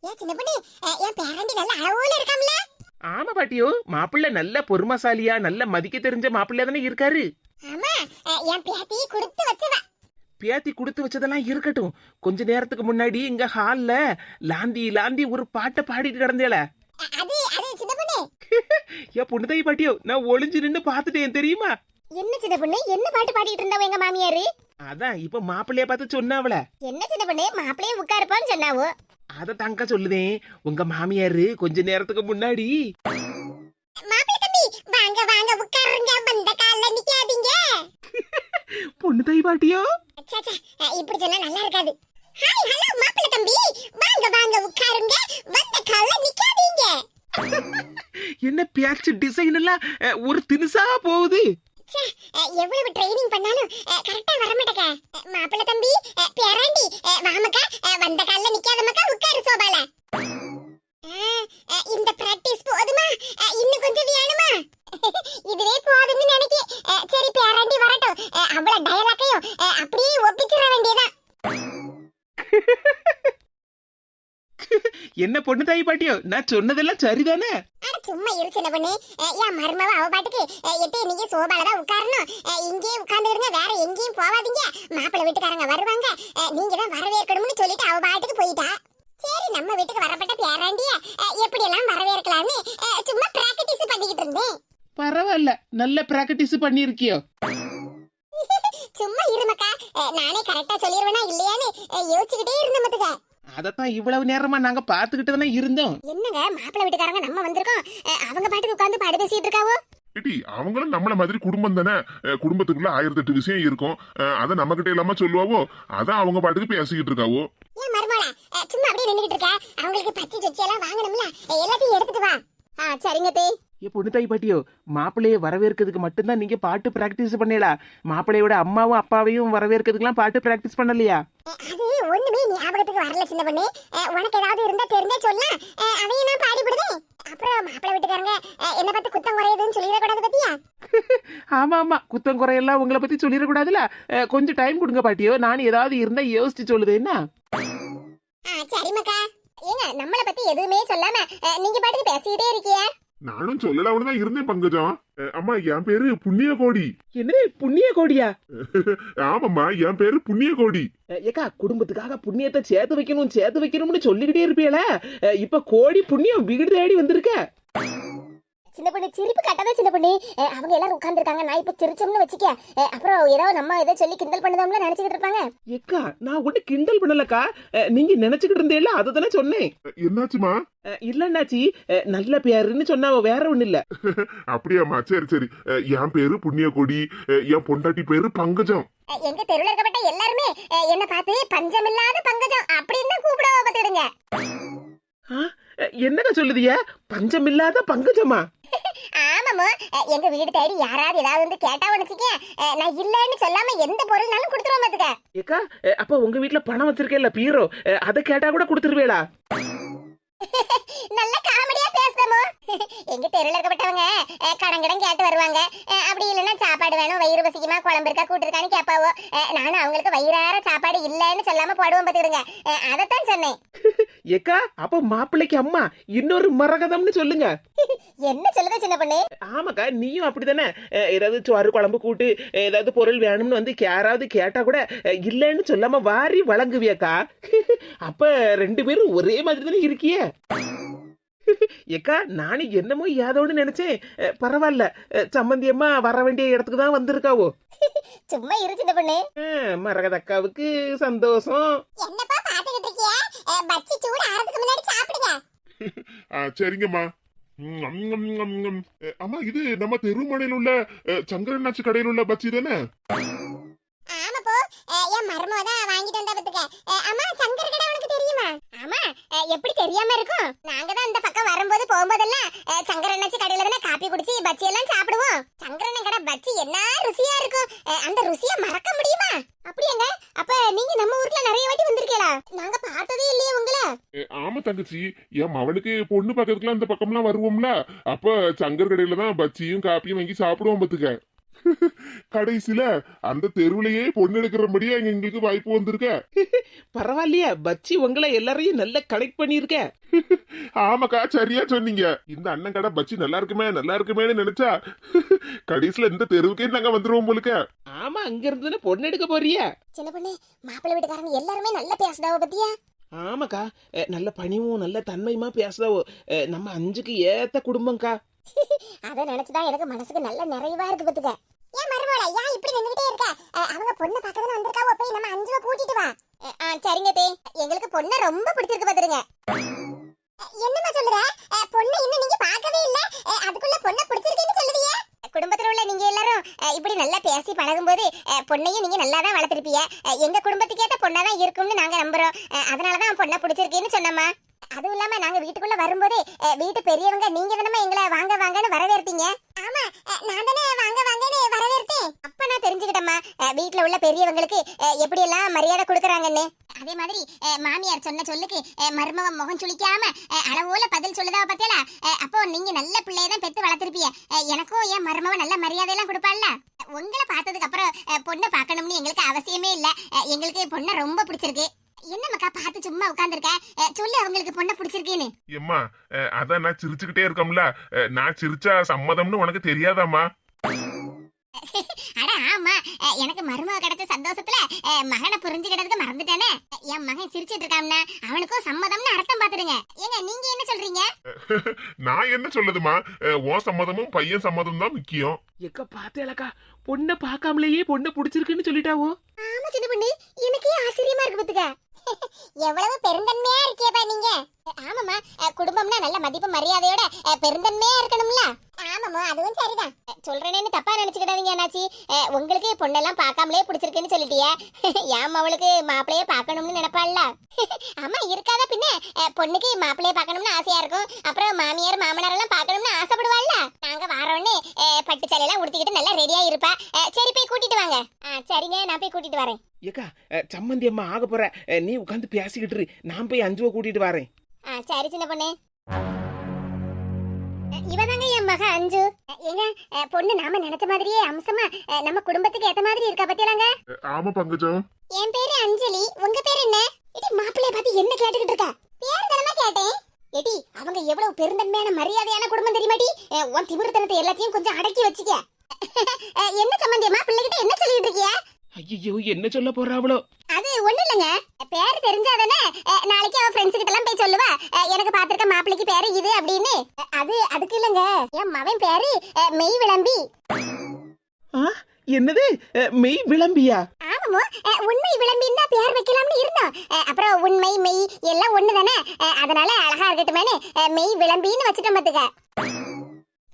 ஏன் சின்ன பொண்ணு, என் பேரண்டி நல்ல அழகோல இருக்காம்ல? ஆமா பாட்டியோ, மாப்பிள்ளை நல்ல பொறுமசாலியா நல்ல மதிக்க தெரிஞ்ச மாப்பிள்ளையா தானே இருக்காரு. ஆமா, என் பேத்தி கொடுத்து வச்சவ. பேத்தி கொடுத்து வச்சதெல்லாம் இருக்கட்டும், கொஞ்ச நேரத்துக்கு முன்னாடி இங்க ஹால்ல லாந்தி லாந்தி ஒரு பாட்டை பாடிட்டு கிடந்தேல. அது அது சின்ன பொண்ணு. ஏன் பொண்ணுதை பாட்டியோ, நான் ஒளிஞ்சு நின்னு பாத்துட்டேன் தெரியுமா? என்ன சின்ன பொண்ணு, என்ன பாட்டு பாடிட்டு இருந்தாவோ எங்க மாமியாரு? அதான் இப்ப மாப்பிள்ளைய பார்த்து சொன்னாவல. என்ன சின்ன பொண்ணு, மாப்பிள்ளைய உட்காருப்பான்னு சொன்னாவோ. அத தங்க சொல்லுதேன், உங்க மாமியாரு கொஞ்ச நேரத்துக்கு முன்னாடி. மாப்பிள்ளை தம்பி, வாங்க வாங்க உட்காருங்க, வந்த கால்ல நிக்காதீங்க. பொண்ணுதை பாட்டியோ, அச்சா, இப்படி சொன்னா நல்லா இருக்காது. ஹாய் ஹலோ மாப்பிள்ளை தம்பி, வாங்க வாங்க உட்காருங்க, வந்த கால்ல நிக்காதீங்க. என்ன பேச்சு டிசைன் எல்லாம் ஒரு தினுசா போகுது. எவ்வளவு ட்ரைனிங் பண்ணாலும் கரெக்டா வர மாட்டேங்க. மாப்பிள்ளை தம்பி, பேராண்டி, வாமக்கா, வந்த கால்ல நிக்காத மக்கா, உட்காரு சோபால. இந்த பிராக்டிஸ் போதுமா? இன்னும் கொஞ்சம் வேணுமா? இதுவே போதும்னு நினைக்கிறேன். சரி, பேராண்டி வரட்டும், அவ்வளவு டயலாக்கையும் அப்படியே ஒப்பிச்சிட வேண்டியதான். என்ன பொண்ணு தாய் பாட்டியோ, நான் சொன்னதெல்லாம் சரிதானே? சும்மா இரு சின்ன பொண்ணு, என் மருமவ அவ பாட்டுக்கு எட்டு நீங்க சோபால தான் உட்காரணும், இங்கேயே உட்கார்ந்துருங்க, வேற எங்கேயும் போவாதீங்க, மாப்பிள்ளை வீட்டுக்காரங்க வருவாங்க, நல்ல பிராக்டிஸ் பண்ணிருக்கியோ? சும்மா இருமக்கா, நானே கரெக்டா சொல்லிடுவேனா இல்லையான்னு யோசிச்சுக்கிட்டே இருந்தேன் பாத்துக்க. அதத்தான் இவ்வளவு நேரமா நாங்க பாத்துக்கிட்டு தானே இருந்தோம். என்னங்க மாப்பிள்ளை வீட்டுக்காரங்க நம்ம வந்திருக்கோம், அவங்க பாட்டுக்கு உட்கார்ந்து பாடு பேசிட்டு இருக்காவோ. ஏடி அவங்களும் நம்மள மாதிரி குடும்பம் தானே, குடும்பத்துக்குள்ள 1008 விஷயம் இருக்கும். அதை நம்ம கிட்ட இல்லாம சொல்லுவாவோ, அதான் அவங்க பாட்டுக்கு பேசிக்கிட்டு இருக்காவோ. ஏன் மருமோளா சும்மா அப்படியே நின்னுகிட்டு இருக்க? அவங்களுக்கு பச்சை சொச்சி எல்லாம் வாங்கணும்ல, எல்லாத்தையும் எடுத்துட்டு வா. சரிங்க தே. பொண்ணு தாய் பாட்டியோ, மாப்பிள்ளைய வரவேற்கிறதுக்கு மட்டும்தான் நீங்க பாட்டு பிராக்டிஸ் பண்ணலா? மாப்பிள்ளையோட அம்மாவும் அப்பாவையும் வரவேற்கிறதுக்குலாம் பாட்டு பிராக்டிஸ் பண்ணலையா? அது ஒண்ணுமே ஞாபகத்துக்கு வரல சின்ன பொண்ணு. உனக்கு ஏதாவது இருந்தா தெரிஞ்சா சொல்ல, அதையும் நான் பாடிவிடுதேன். அப்புறம் மாப்பிள்ளை வீட்டுக்காரங்க என்ன பார்த்து குத்தம் குறையுதுன்னு சொல்லிடக்கூடாது பத்தியா? ஆமா ஆமா, குத்தம் குறையெல்லாம் உங்களை பத்தி சொல்லிடக்கூடாதுல. கொஞ்சம் டைம் கொடுங்க பாட்டியோ, நான் ஏதாவது இருந்தா யோசிச்சு சொல்லுது என்ன. சரி மக்கா. ஏங்க நம்மளை பத்தி எதுவுமே சொல்லாம நீங்க பாட்டுக்கு பேசிக்கிட்டே இருக்கியா? நானும் சொல்லலாம்னு தான் இருந்தேன் பங்கஜம். அம்மா என் பேரு புண்ணிய கோடி. என்னது புண்ணிய கோடியா? ஆமாம்மா என் பேரு புண்ணிய கோடி. ஏக்கா, குடும்பத்துக்காக புண்ணியத்தை சேர்த்து வைக்கணும்னு சொல்லிக்கிட்டே இருப்பீல, இப்ப கோடி புண்ணியம் வீடு தேடி வந்திருக்க. சின்ன பொண்ணு சிரிப்பு கட்டாத சின்ன பொண்ணு. அவங்க எல்லாரும் உட்கார்ந்துருக்காங்க, நான் இப்ப சிரிச்சோம்னு வச்சுக்க, அப்புறம் ஏதோ நம்ம ஏதோ சொல்லி கிண்டல் பண்ணதோம்ல நினைச்சுக்கிட்டு இருப்பாங்க. ஏக்கா, நான் ஒண்ணு கிண்டல் பண்ணலக்கா, நீங்க நினைச்சுக்கிட்டு இருந்தேல அதுதானே சொன்னேன். என்னாச்சுமா? இல்லன்னாச்சி, நல்ல பேருன்னு சொன்னாவ, வேற ஒண்ணு இல்ல. அப்படியாம்மா, சரி சரி. என் பேரு புண்ணிய கோடி, என் பொண்டாட்டி பேரு பங்கஜம். எங்க தெருவில் இருக்கப்பட்ட எல்லாருமே என்ன பார்த்து பஞ்சமில்லாத பங்கஜம் அப்படின்னு தான் கூப்பிடுவா பார்த்துடுங்க. என்னங்க சொல்லுதிய? பஞ்சமில்லாத பங்கஜமா? ஆமாமோ, எங்க வீடு தேடி யாராவது ஏதாவது வந்து கேட்டா வச்சுக்க, நான் இல்லன்னு சொல்லாம எந்த பொருள்னாலும் கொடுத்துருவோம் பாத்துக்க. ஏக்கா, அப்ப உங்க வீட்டுல பணம் வச்சிருக்கேன்ல பீரோ, அதை கேட்டா கூட கொடுத்துருவேளா? நல்ல காமெடியா பேசுறமோ. எங்க தெருவில் இருக்கப்பட்டவங்க கடன் கேட்டு வருவாங்க. அப்படி இல்லைன்னா சாப்பாடு வேணும், வயிறு பசிக்குமா, குழம்பு இருக்கா, கூட்டு இருக்கான்னு கேட்பாவோ. நானும் அவங்களுக்கு வயிறார சாப்பாடு இல்லைன்னு சொல்லாம போடுவோம் பாத்துக்கிடுங்க. அதைத்தான் சொன்னேன். ஏக்கா, அப்ப மாப்பிள்ளைக்கு அம்மா இன்னொரு மரகதம்னு சொல்லுங்க. என்ன சொல்லுத சின்ன பொண்ணு? ஆமாக்கா, நீயும் அப்படித்தானே. ஏதாவது சோறு குழம்பு கூட்டு ஏதாவது பொருள் வேணும்னு வந்து யாராவது கேட்டா கூட இல்லைன்னு சொல்லாம வாரி வழங்குவியக்கா. அப்ப 2 பேரும் ஒரே மாதிரி தானே இருக்கிய. ஏக்கா, நானும் என்னமோ ஏதோன்னு நினைச்சேன். பரவாயில்ல, சம்மந்தி அம்மா வர வேண்டிய இடத்துக்கு தான் வந்திருக்காவோ. சும்மா இரு சின்ன பொண்ணு. மரகதக்காவுக்கு சந்தோஷம். என்னப்பா பாத்துக்கிட்டு இருக்கிய? பச்சி சூடு ஆறதுக்கு முன்னாடி சாப்பிடுங்க. சரிங்கம்மா. அம்மா, இது நம்ம தெருமனையில் உள்ள சங்கரநாச்சி கடையில் உள்ள பச்சி தானே? ஆமாப்போ, என் மருமக தான் வாங்கிட்டு வந்தா பாத்துக்க. அம்மா, சங்கர் கடை உனக்கு தெரியுமா? ஆமா, எப்படி தெரியாம இருக்கும்? நாங்க தான் இந்த பக்கம் வரும்போது போகும்போதெல்லாம் சங்கரண்ணாச்சி கடையில தானே காப்பி குடிச்சு பச்சி எல்லாம் சாப்பிடுவோம். சங்கரண்ண கடை பச்சி என்ன ருசியா இருக்கும், அந்த ருசியை மறக்க முடியுமா? அப்படியாங்க? அப்ப நீங்க நம்ம ஊர்ல நிறைய வாட்டி வந்திருக்கீங்களா? நாங்க பார்த்ததே இல்லையே உங்களை. ஆமா தங்கச்சி, என் மவனுக்கு பொண்ணு பக்கத்துக்குலாம் இந்த பக்கம்லாம் வருவோம்ல, அப்ப சங்கர் கடையில தான் பச்சியும் காப்பியும் வாங்கி சாப்பிடுவோம் பாத்துக்க. கடைசியில அந்த தெருவிலேயே பொண்ணு எடுக்கிறபடியா எங்களுக்கு வாய்ப்பு வந்திருக்க. பரவாயில்லையா, பச்சி உங்களை எல்லாரையும் நல்லா கனெக்ட் பண்ணிருக்க. ஆமாக்கா, சரியா சொன்னீங்க. இந்த அண்ணன் கடை பச்சி நல்லா இருக்குமேன்னு நினைச்சா கடைசியில இந்த தெருவுக்கே நாங்க வந்துருவோம் போலுக்க. ஆமா, அங்க இருந்து பொண்ணு எடுக்க போறியா? சின்ன பொண்ணு, மாப்பிள்ளை வீட்டுக்காரங்க எல்லாருமே நல்லா பேசுதாவோ பத்தியா? ஆமாக்கா, நல்ல பணிவும் நல்ல தன்மையுமா பேசுதாவோ. நம்ம 5க்கு ஏத்த குடும்பம்க்கா. அத நினைச்சுதான் எனக்கு மனசுக்கு நல்ல நிறைவா இருக்கு பாத்துக்க. ஏன் மருமகளா, ஏன் இப்படி நின்னுட்டே இருக்க? அவங்க பொண்ணு பார்க்கதான் வந்திருக்காவோ, போய் நம்ம 5 கூட்டிட்டு வா. சரிங்க தே, எங்களுக்கு பொண்ணு ரொம்ப பிடிச்சிருக்கு பாத்துருங்க. என்னமா சொல்லுற? பொண்ணு இன்னும் நீங்க பார்க்கவே இல்ல, அதுக்குள்ள பொண்ணு பிடிச்சிருக்குன்னு சொல்லுதியே? குடும்பத்துல உள்ள நீங்க எல்லாரும் இப்படி நல்லா பேசி பழகும்போது பொண்ணையும் நீங்க நல்லா தான் வளர்த்திருப்பீங்க. எங்க குடும்பத்துக்கு ஏத்த பொண்ணாதான் இருக்கும்னு நாங்க நம்புறோம். அதனாலதான் பொண்ணை பிடிச்சிருக்கேன்னு சொன்னோமா. அதுவும் இல்லாம நாங்க வீட்டுக்குள்ள வரும்போது வீட்டு பெரியவங்க நீங்க தானே எங்களை வாங்க வாங்கன்னு வரவேற்பீங்க. ஆமா, நான் தானே வாங்க வாங்கன்னு வரவேற்பேன். அப்ப நான் தெரிஞ்சுக்கிட்டேம்மா வீட்டுல உள்ள பெரியவங்களுக்கு எப்படி எல்லாம் மரியாதை கொடுக்கறாங்கன்னு. அதே மாதிரி மாமியார் சொன்ன சொல்லுக்கு மருமவ முகம் சுளிக்காம அளவோல பதில் சொல்லுதா பத்தியலா? அப்போ நீங்க நல்ல பிள்ளையதான் பெத்து வளர்த்திருப்பீங்க. எனக்கும் என் மருமவ நல்ல மரியாதை எல்லாம் கொடுப்பாள்ல. உங்களை பார்த்ததுக்கு அப்புறம் பொண்ணை பார்க்கணும்னு எங்களுக்கு அவசியமே இல்ல. எங்களுக்கு பொண்ணை ரொம்ப பிடிச்சிருக்கு. என்ன மக்கா பார்த்து சும்மா உட்கார்ந்துருக்க? சொல்லு, அவங்களுக்கு பொண்ணை பிடிச்சிருக்கேன்னு. ஏம்மா, அதான் நான் சிரிச்சுக்கிட்டே இருக்கோம்ல, நான் சிரிச்சா சம்மதம்னு உனக்கு தெரியாதாம்மா? அட ஆமா, எனக்கு மருமக கிடைச்ச சந்தோஷத்துல மகனை புரிஞ்சுக்கிட்டதுக்கு மறந்துட்டானே. என் மகன் சிரிச்சிட்டு இருக்கான்னா அவனுக்கும் சம்மதம்னு அர்த்தம் பாத்துடுங்க. ஏங்க நீங்க என்ன சொல்றீங்க? நான் என்ன சொல்லுதுமா, உன் சம்மதமும் பையன் சம்மதம் தான் முக்கியம். எக்க பாத்தேலக்கா, பொண்ணை பார்க்காமலேயே பொண்ணை பிடிச்சிருக்குன்னு சொல்லிட்டாவோ. ஆமா சின்ன பொண்ணு, எனக்கே ஆச்சரியமா இருக்கு பாத்துக்க. எவ்வளவு பெருந்தன்மையா இருக்கியப்பா நீங்க. ஆமாமா, குடும்பம்னா நல்ல மதிப்பு மரியாதையோட பெருந்தன்மையா இருக்கணும்ல. ஆமாமா, அதுவும் சரிதான். சொல்றேன்னு தப்பா நினைச்சுக்கிடாதீங்க அண்ணாச்சி. உங்களுக்கு பொண்ணெல்லாம் பார்க்காமலே பிடிச்சிருக்குன்னு சொல்லிட்டிய. ஏன் அவளுக்கு மாப்பிள்ளையே பார்க்கணும்னு நினைப்பாள்ல. ஆமா இருக்காத பின்ன, பொண்ணுக்கு மாப்பிள்ளையே பார்க்கணும்னு ஆசையா இருக்கும். அப்புறம் மாமியார் மாமனார் எல்லாம் பார்க்கணும்னு ஆசைப்படுவாள்ல. நாங்க வாரோன்னு பட்டு சேலையெல்லாம் உடுத்திக்கிட்டு நல்லா ரெடியா இருப்பா. சரி போய் கூட்டிட்டு வாங்க. சரிங்க, நான் போய் கூட்டிட்டு வரேன். ஏக்கா சம்மந்தி அம்மா ஆக போற, நீ உட்காந்து பேசிக்கிட்டு இரு, நான் போய் அஞ்சுவை கூட்டிட்டு வரேன். சரி சின்ன பொண்ணு. இவதாங்க என் மக அஞ்சு. ஏங்க பொண்ணு நாம நினைச்ச மாதிரியே அம்சமா நம்ம குடும்பத்துக்கு ஏத்த மாதிரி இருக்கா பத்தியலாங்க. ஆமா பங்கஜம். என் பேரு அஞ்சலி, உங்க பேர் என்ன? இடி மாப்பிள்ளைய பார்த்து என்ன கேட்டுக்கிட்டு இருக்க? பேர் தானமா கேட்டேன். எடி அவங்க எவ்வளவு பெருந்தன்மையான மரியாதையான குடும்பம் தெரியுமாடி? உன் திமிர்த்தனத்தை எல்லாத்தையும் கொஞ்சம் அடக்கி வச்சுக்க. என்ன சம்பந்தியமா பிள்ளைகிட்ட என்ன சொல்லிட்டு இருக்கியா? ஐயோ என்ன சொல்ல போறாவளோ? அது ஒண்ணு இல்லங்க, பேர் தெரிஞ்சாதானே நாளைக்கு அவ ஃப்ரெண்ட்ஸ் கிட்ட எல்லாம் போய் சொல்லுவா எனக்கு பாத்திருக்க மாப்பிள்ளைக்கு பேரு இது அப்படின்னு. அதுக்கு இல்லங்க, என் மவன் பேரு மெய் விளம்பி. என்னது மெய் விளம்பியா? ஆமாமோ, உண்மை விளம்பின்னு தான் பேர் வைக்கலாம்னு இருந்தோம். அப்புறம் உண்மை மெய் எல்லாம் ஒண்ணுதானே, அதனால அழகா இருக்கட்டுமேனு மெய் விளம்பின்னு வச்சுட்டோம் பாத்துக்க.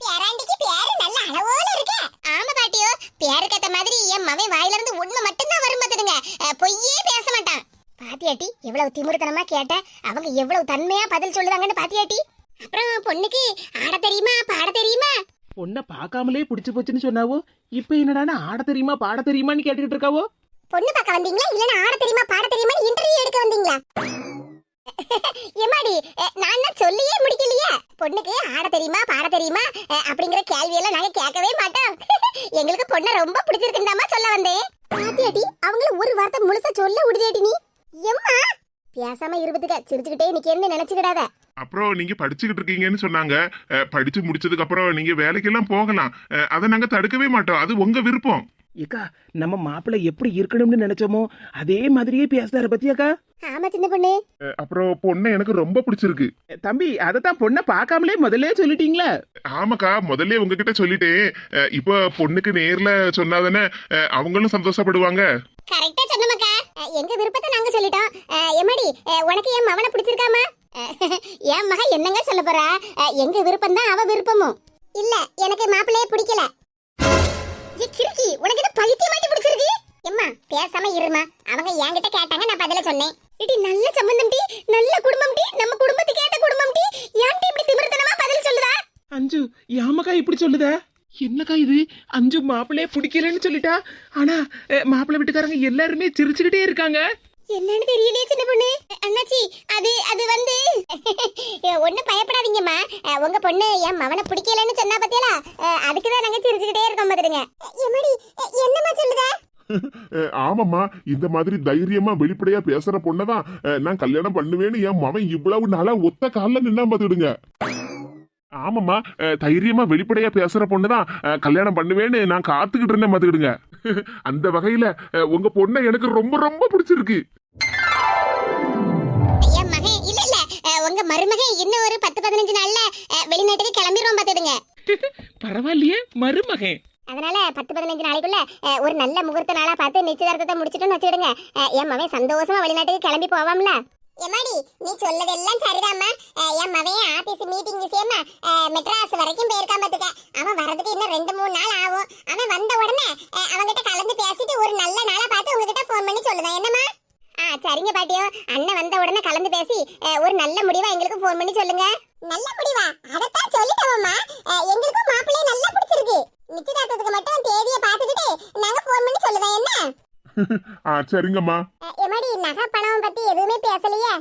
பேராண்டிக்கு பேரு நல்ல அளவோல இருக்கு. ஆமா பாட்டியோ, பேருக்கு ஏத்த மாதிரி என் மவன் வாயில இருந்து உண்மை மட்டும் தான் வரும் பாத்துடுங்க, பொய்யே பேச மாட்டான். பாத்தியாட்டி எவ்வளவு திமிருத்தனமா கேட்ட, அவங்க எவ்வளவு தன்மையா பதில் சொல்லுதாங்கன்னு பாத்தியாட்டி. அப்புறம் பொண்ணுக்கு ஆட தெரியுமா பாட தெரியுமா? பொண்ணை பார்க்காமலே பிடிச்சு போச்சுன்னு சொன்னாவோ, இப்ப என்னடானா ஆட தெரியுமா பாட தெரியுமான்னு கேட்டுக்கிட்டு இருக்காவோ. பொண்ணு பார்க்க வந்தீங்களா இல்லனா ஆட தெரியுமா பாட தெரியுமா இன்டர்வியூ எடுக்க வந்தீங்களா? எம்மாடி, நான் தான் சொல்லியே முடிக்கலையே. பொண்ணுக்கு ஆட தெரியுமா பாட தெரியுமா அப்படிங்கிற கேள்வியெல்லாம் நாங்க கேட்கவே மாட்டோம். எங்களுக்கு பொண்ணை ரொம்ப பிடிச்சிருக்குண்டாமா சொல்ல வந்தேன். பாத்தியாட்டி அவங்கள ஒரு வார்த்தை முழுசா சொல்ல விடுதேடி நீ. எம்மா பேசாம இருபத்துக்க சிரிச்சுக்கிட்டே நிக்கேன்னு நினைச்சுக்கிடாத. அப்புறம் நீங்க படிச்சுக்கிட்டு இருக்கீங்கன்னு சொன்னாங்க. படிச்சு முடிச்சதுக்கு அப்புறம் நீங்க வேலைக்கெல்லாம் போகலாம். அதை நாங்க தடுக்கவே மாட்டோம், அது உங்க விருப்பம். ஏக்கா நம்ம மாப்பிள்ளை எப்படி இருக்கணும்னு நினைச்சோமோ அதே மாதிரியே பேசுறாரு பத்தியாக்கா. ஆமா சின்ன பொண்ணு. அப்புறம் பொண்ணை எனக்கு ரொம்ப பிடிச்சிருக்கு. தம்பி அதத்தான் பொண்ணை பார்க்காமலே முதல்ல சொல்லிட்டீங்களா? ஆமாக்கா, முதல்ல உங்ககிட்ட சொல்லிட்டேன். இப்ப பொண்ணுக்கு நேர்ல சொன்னாதானே அவங்களும் சந்தோஷப்படுவாங்க. கரெக்டா சொன்னமாக்கா, எங்க விருப்பத்தை நாங்க சொல்லிட்டோம். எம்மாடி உனக்கு என் மவனை பிடிச்சிருக்காமா? என் மக என்னங்க சொல்ல போறா? எங்க விருப்பம் தான் அவ விருப்பமும். இல்ல எனக்கு மாப்பிள்ளையே பிடிக்கல. கிறுக்கி, உனக்கு என்ன பைத்தியமாட்டி பிடிச்சிருக்கு? எம்மா பேசாம இருமா, அவங்க என்கிட்ட கேட்டாங்க, நான் பதில சொன்னேன். இடி நல்ல சம்பந்தம் டி, நல்ல குடும்பம் டி, நம்ம குடும்பத்துக்கு ஏத்த குடும்பம் டி. ஏன்டி இப்படி திமிர்த்தனமா பதில் சொல்லுதா? அஞ்சு யாமக்கா இப்படி சொல்லுத? என்னக்கா இது, அஞ்சு மாப்பிள்ளையே பிடிக்கலன்னு சொல்லிட்டா, ஆனா மாப்பிள்ளை வீட்டுக்காரங்க எல்லாருமே சிரிச்சுக்கிட்டே இருக்காங்க. என்னன்னு தெரியலையே சின்ன பொண்ணு. அண்ணாச்சி அது வந்து ஒண்ணு பயப்படாதீங்கம்மா, உங்க பொண்ணு என் மவனை பிடிக்கலன்னு சொன்னா பத்தியலா, அதுக்குதான் நாங்க சிரிச்சுக்கிட்டே இருக்கோம் பாத்துடுங்க. எம்மாடி என்னம்மா சொல்லுதா? ஆமாம்மா, இந்த மாதிரி தைரியமா வெளிப்படையா பேசுற பொண்ணதான் நான் கல்யாணம் பண்ணுவேன்னு என் மவன் இவ்வளவு நாளா ஒத்த கால்ல நின்னா பாத்துடுங்க. ஆமாம்மா, தைரியமா வெளிப்படையா பேசுற பொண்ணுதான் கல்யாணம் பண்ணுவேன்னு நான் காத்துக்கிட்டு இருந்தேன் பாத்துக்கிடுங்க. அந்த வகையில உங்க பொண்ணை எனக்கு ரொம்ப ரொம்ப பிடிச்சிருக்கு. என் மகன் இல்ல உங்க மருமகன் இன்னும் ஒரு 10-15 நாள்ல வெளிநாட்டுக்கு கிளம்பிடுவோம் பாத்துடுங்க. பரவாயில்லையே மருமகன். அதனால 10-15 நாளைக்குள்ள ஒரு நல்ல முகூர்த்த நாளா பார்த்து நிச்சயதார்த்தத்தை முடிச்சிட்டோம்னு வச்சுடுங்க. என் மகன் சந்தோஷமா வெளிநாட்டுக்கு கிளம்பி போவாம்ல. எம்மாடி நீ சொல்லதெல்லாம் சரிதாம்மா. என் மகன் ஆபீஸ் மீட்டிங் விஷயமா மெட்ராஸ் வரைக்கும் போயிருக்கான் பாத்துக்க. அவன் வரதுக்கு இன்னும் 2-3 நாள் ஆகும். அவன் வந்த உடனே அவங்கிட்ட கலந்து பேசிட்டு ஒரு நல்ல நாளா பார்த்து உங்ககிட்ட போன் பண்ணி சொல்லுதான். என்னம்மா? சரிங்க பாட்டியோ, அண்ணன் வந்த உடனே கலந்து பேசி ஒரு நல்ல முடிவா எங்களுக்கு போன் பண்ணி சொல்லுங்க. நல்ல முடிவா? அதத்தான் சொல்லிட்டோம்மா, எங்களுக்கும் மாப்பிள்ளைய நல்லா பிடிச்சிருக்கு. நிச்சயதார்த்தத்துக்கு மட்டும் தேதியை பார்த்துக்கிட்டு நாங்க போன் பண்ணி சொல்லுதான். என்ன? சரிங்கம்மா. எம்மாடி நகை பணம் பத்தி எதுவுமே பேசலையே?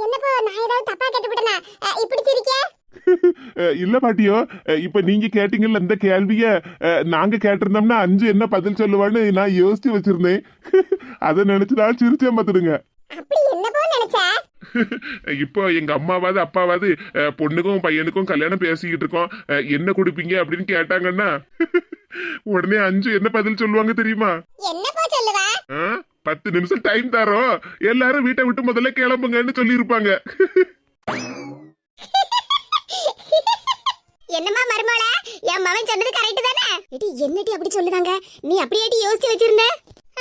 என்னப்போ நான் ஏதாவது தப்பா கேட்டுவிட்டனா இப்படி சிரிக்க? இல்ல பாட்டியோ, இப்ப நீங்க கேட்டீங்கல்ல இந்த கேள்விய நாங்க கேட்டிருந்தோம்னா அஞ்சு என்ன பதில் சொல்லுவான்னு நான் யோசிச்சு வச்சிருந்தேன். அதை நினைச்சுதான் சிரிச்சேன் பாத்துடுங்க. அப்படி என்னப்போ நினைச்சா? இப்போ எங்க அம்மாவாது அப்பாவாது பொண்ணுக்கும் பையனுக்கும் கல்யாணம் பேசிக்கிட்டு இருக்கோம், என்ன கொடுப்பீங்க அப்படின்னு கேட்டாங்கன்னா உடனே அஞ்சு என்ன பதில் சொல்லுவாங்க தெரியுமா? என்னப்பா சொல்லுவா? 10 நிமிஷம் டைம் தரோம், எல்லாரும் வீட்டை விட்டு முதல்ல கிளம்புங்கன்னு சொல்லி இருப்பாங்க. என்னம்மா மருமோள, என் மவன் சொன்னது கரெக்ட் தானே? எடி என்னடி அப்படி சொல்லுதாங்க? நீ அப்படியே யோசிச்சு வச்சிருந்த?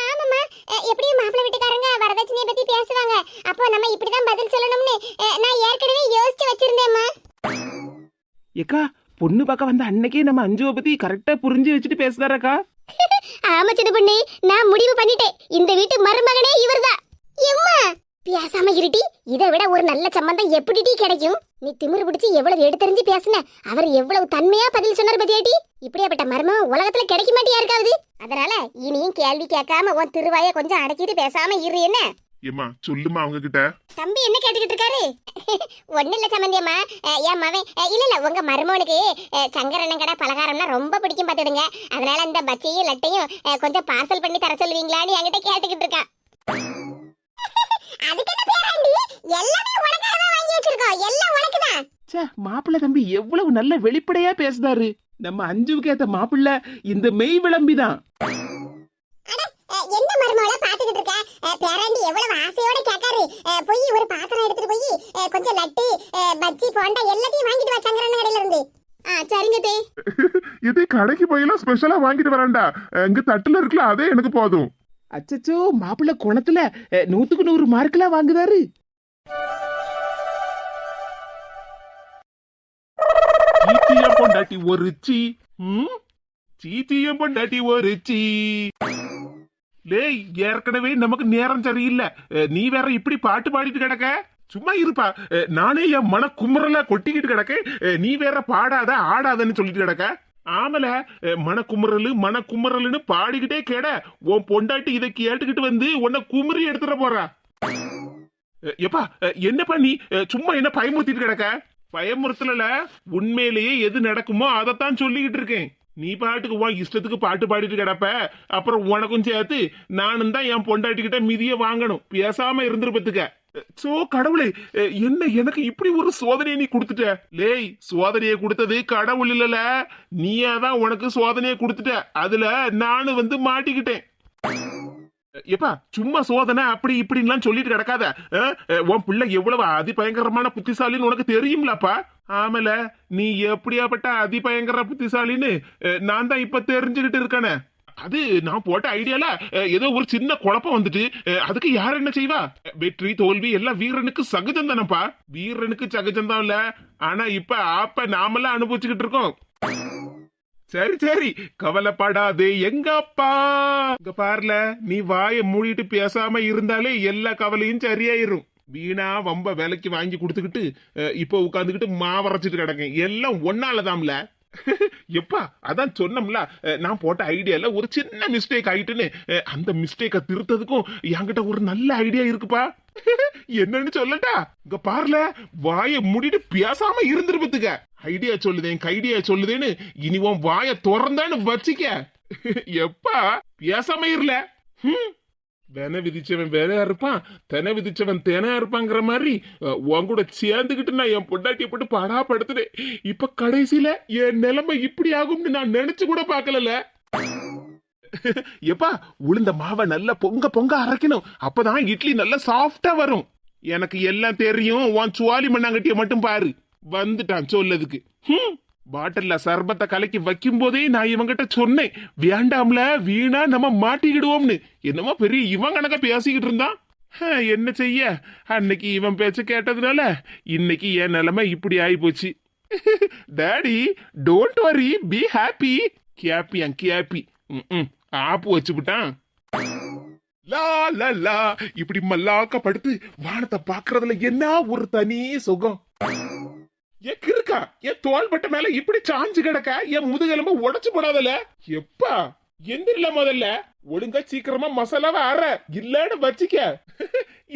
ஆமாம்மா, எப்படியும் மாப்பிள்ளை வீட்டுக்காரங்க வரதட்சணையை பத்தி பேசுவாங்க, அப்போ நம்ம இப்படிதான் பதில் சொல்லணும்னு நான் ஏற்கனவே யோசிச்சு வச்சிருந்தேம்மா. ஏக்கா பொண்ணு பார்க்க வந்த அன்னைக்கே நம்ம அஞ்சுவை பத்தி கரெக்டா புரிஞ்சு வச்சுட்டு பேசுதாராக்கா? ஆமா சின்ன பொண்ணு, நான் முடிவு பண்ணிட்டேன், இந்த வீட்டு மருமகனே இவர்தான். எம்மா பேசாம இருட்டி, இதை விட ஒரு நல்ல சம்பந்தம் எப்படிடி கிடைக்கும்? நீ திமிரு பிடிச்சு எவ்வளவு எடுத்தறிஞ்சு பேசுன, அவர் எவ்வளவு தன்மையா பதில் சொன்னார் பத்தியாட்டி. இப்படியாப்பட்ட மர்மம் உலகத்துல கிடைக்க மாட்டியா இருக்காது. அதனால இனியும் கேள்வி கேட்காம உன் திருவாய கொஞ்சம் அடக்கிட்டு பேசாம இரு. என்ன ஏமா சொல்லுமா அவங்க கிட்ட? தம்பி என்ன கேட்டுக்கிட்டு இருக்காரு? ஒண்ணு இல்ல சம்பந்தியம்மா, என் மவன் இல்ல உங்க மருமவனுக்கு சங்கரண்ணன் கடை பலகாரம்னா ரொம்ப பிடிக்கும் பாத்துடுங்க, அதனால இந்த பச்சையும் லட்டையும் கொஞ்சம் பார்சல் பண்ணி தர சொல்லுவீங்களான்னு என்கிட்ட கேட்டுக்கிட்டு இருக்கான். அதுக்கு என்ன பேராண்டி, எல்லாமே உனக்காக தான் வாங்கி வச்சிருக்கோம், எல்லாம் உனக்கு தான். ச்சே, மாப்பிள்ளை தம்பி எவ்வளவு நல்ல வெளிப்படையா பேசுதாரு. நம்ம அஞ்சுவுக்கு ஏத்த மாப்பிள்ளை இந்த மெய் விளம்பிதான். என்ன மருமவள பாத்துக்கிட்டு இருக்க? பேராண்டி எவ்வளவு ஆசையோட கேட்காரு, போய் ஒரு பாத்திரம் எடுத்துட்டு போய் கொஞ்சம் லட்டு பஜ்ஜி போண்டா எல்லாத்தையும் வாங்கிட்டு வா சங்கரண்ணன் கடையில இருந்து. சரிங்க தே. இதே கடைக்கு போயெல்லாம் ஸ்பெஷலா வாங்கிட்டு வரேன்டா, இங்க தட்டுல இருக்குல்ல அதே எனக்கு போதும். அச்சச்சோ, மாப்பிள்ளை குணத்துல 100க்கு 100 மார்க்கெல்லாம் வாங்குதாரு. சீச்சியம் பொண்டாட்டி ஒரு சீ, சீச்சியம் பொண்டாட்டி ஒரு சீ. லேய், ஏற்கனவே நமக்கு நேரம் சரியில்லை, நீ வேற இப்படி பாட்டு பாடிட்டு கிடக்க. சும்மா இருப்பா, நானே என் மன குமுறல கொட்டிக்கிட்டு கிடக்க, நீ வேற பாடாத ஆடாதன்னு சொல்லிட்டு கிடக்க. ஆமல மனக்குமுறலுன்னு பாடிக்கிட்டே கேட உன் பொண்டாட்டி இதை கேட்டுக்கிட்டு வந்து உன்னை குமுறி எடுத்துட போறா. எப்பா என்னப்பா நீ சும்மா என்ன பயமுறுத்திட்டு கிடக்க? பயமுறுத்தல, உண்மையிலேயே எது நடக்குமோ அதைத்தான் சொல்லிக்கிட்டு இருக்கேன். நீ பாட்டுக்கு உன் இஷ்டத்துக்கு பாட்டு பாடிட்டு கிடப்ப, அப்புறம் உனக்கும் சேர்த்து நானும் தான் என் பொண்டாட்டி கிட்ட மிதிய வாங்கணும். பேசாம இருந்துருப்பதுக்க. சோ கடவுளே, என்ன எனக்கு இப்படி ஒரு சோதனையை நீ கொடுத்துட்ட. லேய், சோதனையை கொடுத்தது கடவுள் இல்லல, நீயாதான் உனக்கு சோதனையை கொடுத்துட்ட. அதுல நானு வந்து மாட்டிக்கிட்டேன். எப்பா சும்மா சோதனை அப்படி இப்படின்லாம் சொல்லிட்டு கிடக்காத. உன் பிள்ளை எவ்வளவு அதிபயங்கரமான புத்திசாலின்னு உனக்கு தெரியும்லப்பா. ஆமல, நீ எப்படியாப்பட்ட அதிபயங்கர புத்திசாலின்னு நான் தான் இப்ப தெரிஞ்சுக்கிட்டு இருக்கானே. அது நான் போட்ட ஐடியால ஏதோ ஒரு சின்ன குழப்பம் வந்துட்டு, அதுக்கு யார் என்ன செய்வா? வெற்றி தோல்வி எல்லாம் வீரனுக்கு சகஜம் தானப்பா. வீரனுக்கு சகஜம் தான் இல்ல, ஆனா இப்ப ஆப்ப நாமெல்லாம் அனுபவிச்சுக்கிட்டு இருக்கோம். சரி சரி, கவலைப்படாதே எங்க அப்பா. இங்க பாருல, நீ வாயை மூடிட்டு பேசாம இருந்தாலே எல்லா கவலையும் சரியாயிரும். வீணா வம்ப விலைக்கு வாங்கி கொடுத்துக்கிட்டு இப்ப உட்காந்துக்கிட்டு மாவரைச்சிட்டு கிடக்கேன். எல்லாம் ஒன்னாலதான்ல. எப்பா அதான் சொன்னோம்ல, நான் போட்ட ஐடியால ஒரு சின்ன மிஸ்டேக் ஆயிட்டுன்னு. அந்த மிஸ்டேக்கை திருத்ததுக்கும் என்கிட்ட ஒரு நல்ல ஐடியா இருக்குப்பா. என்னன்னு சொல்லட்டா? இங்க பாருல, வாயை மூடிட்டு பேசாம இருந்துருப்பதுக்க. ஐடியா சொல்லுதேன் கைடியா சொல்லுதேன்னு இனி உன் வாயை திறந்தான்னு வச்சிக்க. எப்பா பேசாம இருல. வென விதிச்சவன் வேலையா இருப்பான், தென விதிச்சவன் தேனையா இருப்பாங்கிற மாதிரி உன் கூட சேர்ந்துகிட்டு நான் என் பொண்டாட்டியை போட்டு பாடா படுத்துனேன். இப்ப கடைசியில என் நிலைமை இப்படி ஆகும்னு நான் நினைச்சு கூட பாக்கல. எப்பா உளுந்த மாவை நல்லா பொங்க பொங்க அரைக்கணும், அப்பதான் இட்லி நல்லா சாஃப்டா வரும். எனக்கு எல்லாம் தெரியும், உன் சுவாலி மண்ணாங்கட்டிய மட்டும் பாரு. வந்துட்டான் சொல்லதுக்கு. பாட்டில்ல சர்பத்தை கலக்கி வைக்கும் போதே நான் இவங்கிட்ட சொன்னேன், வேண்டாம்ல வீணா நம்ம மாட்டிக்கிடுவோம்னு. என்னமோ பெரிய இவன் கணக்கா பேசிக்கிட்டு இருந்தான். என்ன செய்ய, அன்னைக்கு இவன் பேச்ச கேட்டதுனால இன்னைக்கு என் நிலைமை இப்படி ஆயி போச்சு. Daddy don't worry, be happy. கேப்பி ஆப்பு வச்சுக்கிட்டான். லா லா லா, இப்படி மல்லாக்க படுத்து வானத்தை பாக்குறதுல என்ன ஒரு தனி சுகம். இருக்கா என் தோள்பட்ட மேல இப்படி சாஞ்சு கிடக்க, என் முதுகெலும்ப உடைச்சு போடாதல. எப்பா எந்திரல, முதல்ல ஒழுங்கா சீக்கிரமா மசாலாவை அற, இல்லன்னு வச்சிக்க.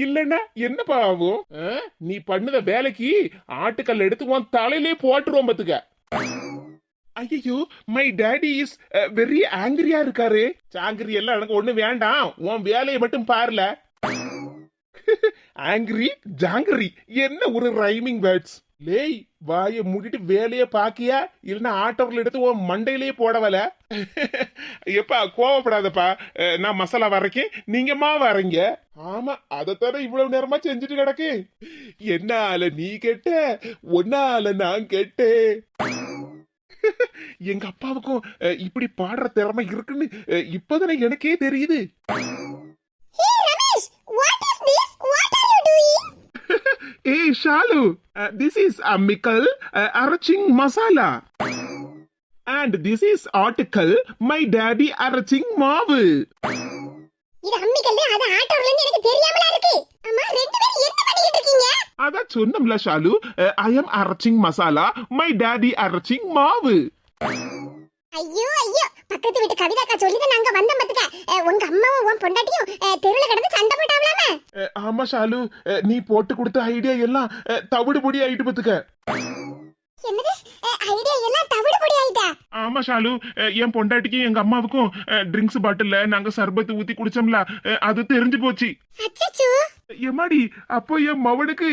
இல்லன்னா என்னப்பா ஆகும்? நீ பண்ணுத வேலைக்கு ஆட்டுக்கல் எடுத்து உன் தலையிலே போட்டுருவோம் பத்துக்க. ஐயோ, my daddy is very Angriya இருக்காரு. சாங்கிரி எல்லாம் எனக்கு ஒண்ணு வேண்டாம், உன் வேலையை மட்டும் பாருல. ஆங்கிரி ஜாங்கிரி என்ன ஒரு ரைமிங் வேர்ட்ஸ். லேய் வாய மூடிட்டு வேலைய பாக்கியா இல்லைன்னா ஆட்டோவில் எடுத்து உன் மண்டையிலேயே போடவல. எப்பா கோவப்படாதப்பா, நான் மசாலா வரைக்கேன், நீங்க மாவு அரைங்க. ஆமா அதைத்தானே இவ்வளவு நேரமா செஞ்சுட்டு கிடக்கு. என்னால நீ கெட்ட, ஒன்னால நான் கெட்டேன். எங்க அப்பாவுக்கும் இப்படி பாடுற திறமை இருக்குன்னு இப்பதானே எனக்கே தெரியுது. Hey Ramesh, what is this? What are you doing? Hey Shalu, this is a Mikal arraching masala. And this is article my daddy arraching maavu. இது அம்மிக்கல்ல அது ஆட்டோர்லன்னு எனக்கு தெரியாமல இருக்கு. அம்மா ரெண்டு பேரும் என்ன பண்ணிட்டு இருக்கீங்க? அதான் சொன்னம்ல Shalu, I am arraching masala, my daddy arraching maavu. ஐயோ ஐயோ, பக்கத்து வீட்டு கவிதாக்கா சொல்லிதான் நாங்க வந்தோம் பாத்துக்க. உங்க அம்மாவும் உன் பொண்டாட்டியும் தெருவுல கிடந்து சண்டை போட்டாவலாமே. ஆமா ஷாலு, நீ போட்டு கொடுத்த ஐடியா எல்லாம் தவிடு பொடி ஆயிட்டு பாத்துக்க. என்னது ஐடியா எல்லாம் தவிடு பொடி ஆயிட்டா? ஆமா ஷாலு, என் பொண்டாட்டிக்கும் எங்க அம்மாவுக்கும் ட்ரிங்க்ஸ் பாட்டில்ல நாங்க சர்பத்து ஊத்தி குடிச்சோம்ல, அது தெரிஞ்சு போச்சு. அச்சச்சோ. எம்மாடி, அப்போ என் மவனுக்கு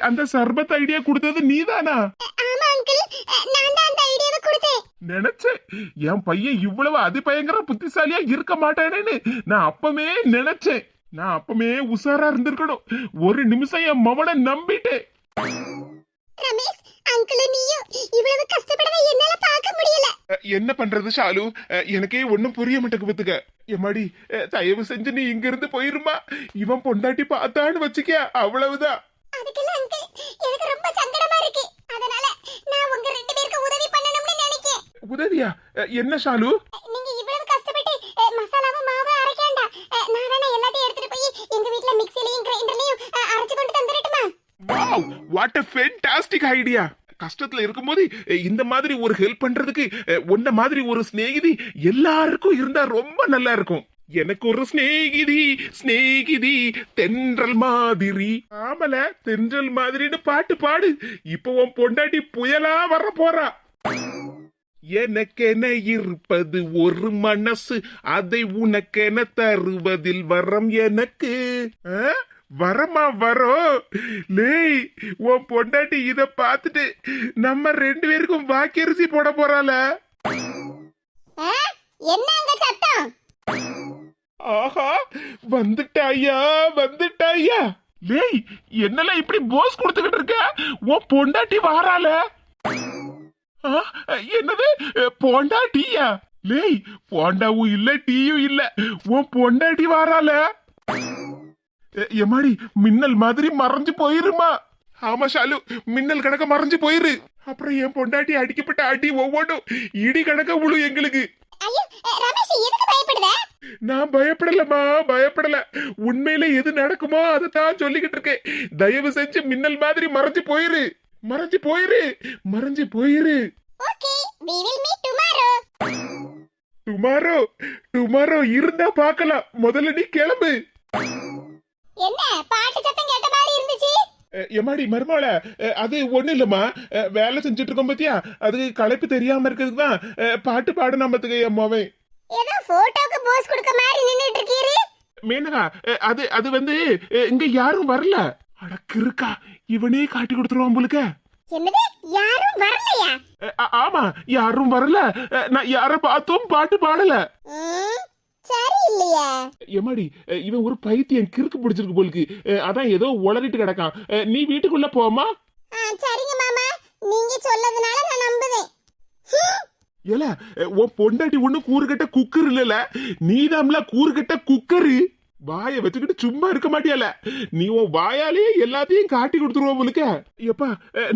அந்த சர்பத் ஐடியா கொடுத்தது நீதானா? ஆமா அங்கிள், நான் தான் அந்த ஐடியாவை கொடுத்தேன். நினைச்சேன் என் பையன் இவ்வளவு அதிபயங்கர புத்திசாலியா இருக்க மாட்டானேன்னு. நான் அப்பமே நினைச்சேன். நான் அப்பமே உஷாரா இருந்திருக்கணும். ஒரு நிமிஷம் என் மவனை நம்பிட்டேன். ரமேஷ் அங்கிள், நீயும் இவ்வளவு கஷ்டப்படவே என்னால பார்க்க முடியல. என்ன பண்றது ஷாலு, எனக்கே ஒண்ணும் புரிய மாட்டேங்க பத்துக்க. எம்மாடி, தயவு செஞ்சு நீ இங்க இருந்து போயிருமா. இவன் பொண்டாட்டி பார்த்தான்னு வச்சுக்க, அவ்வளவுதான். அதுக்கெல்லாம் அங்கிள் எனக்கு ரொம்ப சங்கடமா இருக்கு. அதனால நான் உங்க ரெண்டு பேருக்கு உதவி பண்ணணும்னு நினைக்கிறேன். உதவியா? என்ன ஷாலு? நீங்க இவ்வளவு கஷ்டப்பட்டு மசாலாவும் மாவு அரைக்கேண்டா. நான் வேணா எல்லாத்தையும் எடுத்துட்டு போய் எங்க வீட்ல மிக்ஸிலயும் கிரைண்டர்லயும் அரைச்சு கொண்டு தந்துரட்டுமா? Wow, what a fantastic idea. கஷ்டத்துல இருக்கும்போது இந்த மாதிரி ஒரு ஹெல்ப் பண்றதுக்கு உன்ன மாதிரி ஒரு சிநேகிதி எல்லாருக்கும் இருந்தா ரொம்ப நல்லா இருக்கும். எனக்கு ஒரு ஸ்நேகிதி தென்றல் மாதிரி. ஆமல, தென்றல் மாதிரின்னு பாட்டு பாடு. இப்போ உன் பொண்டாட்டி புயலா வர போறா. எனக்கென இருப்பது ஒரு மனசு, அதை உனக்கென தருவதில் வரம் எனக்கு. வரமா வரோம். லேய், உன் பொண்டாட்டி இத பாத்துட்டு நம்ம ரெண்டு பேருக்கும் வாக்கரிசி போட போறாள. என்னங்க சத்தம்? ஆஹா, வந்துட்டாயா. லேய், என்னல இப்படி போஸ் கொடுத்துக்கிட்டு இருக்க? உன் பொண்டாட்டி வாரால. என்னது பொண்டாட்டியா? லேய், போண்டாவும் இல்ல டீயும் இல்ல, உன் பொண்டாட்டி வாரால. எம்மாடி, மின்னல் மாதிரி மறைஞ்சு போயிருமா? ஆமா ஷாலு, மின்னல் கணக்க மறைஞ்சு போயிரு. அப்புறம் என் பொண்டாட்டி அடிக்கப்பட்ட அடி ஒவ்வொன்றும் இடி கணக்க விழு எங்களுக்கு. ஐயோ ரமேஷ், எதுக்கு பயப்படுற? நான் பயப்படலமா, பயப்படல. உண்மையில எது நடக்குமோ அதைத்தான் சொல்லிக்கிட்டு இருக்கேன். தயவு செஞ்சு மின்னல் மாதிரி மறைஞ்சு போயிரு. Okay, we will meet tomorrow. Tomorrow இருந்தா பார்க்கலாம். முதல்ல நீ கிளம்பு. என்ன பாட்டு சத்தம் கேட்ட மாதிரி இருந்துச்சு? எம்மாடி மருமோள, அது ஒண்ணு இல்லம்மா, வேலை செஞ்சுட்டு இருக்கோம் பத்தியா, அது களைப்பு தெரியாம இருக்கிறதுக்கு தான் பாட்டு பாடு நம்மத்துக்கு அம்மாவே. ஏதோ போட்டோக்கு போஸ் கொடுக்க மாதிரி நின்னுட்டு இருக்கீரு. மேனகா, அது வந்து இங்க யாரும் வரல. அடக்கிருக்கா, இவனே காட்டி கொடுத்துருவான் போலுக்க. என்னது, யாரும் வரலையா? ஆமா, யாரும் வரல. நான் யார பார்த்தும் பாட்டு பாடல. சரி இல்லையா? எம்மாடி, இவன் ஒரு பைத்தியம், கிறுக்கு பிடிச்சிருக்கு போலுக்கு. அதான் ஏதோ உளறிட்டு கிடக்கான். நீ வீட்டுக்குள்ள போமா. சரிங்க மாமா, நீங்க சொல்லதுனால நான் நம்புவேன். ஏல, உன் பொண்டாட்டி ஒண்ணு கூறுகட்ட குக்கர் இல்லல, நீதாம்ல கூறுகட்ட குக்கரு. வாய வச்சுக்கிட்டு சும்மா இருக்க மாட்டியால. நீ உன் வாயாலேயே எல்லாத்தையும் காட்டி கொடுத்துருவோம் உங்களுக்கு. எப்பா,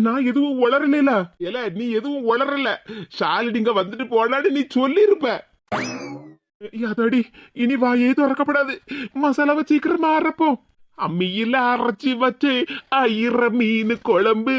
நான் எதுவும் உளரல. ஏல, நீ எதுவும் உளரல. ஷாலிடிங்க வந்துட்டு போனான்னு நீ சொல்லி இருப்ப. யாதாடி, இனி வாயே திறக்கப்படாது. மசாலாவை சீக்கிரமா அரைப்போம். அம்மியில அரைச்சி வச்சு 1000 மீன் குழம்பு.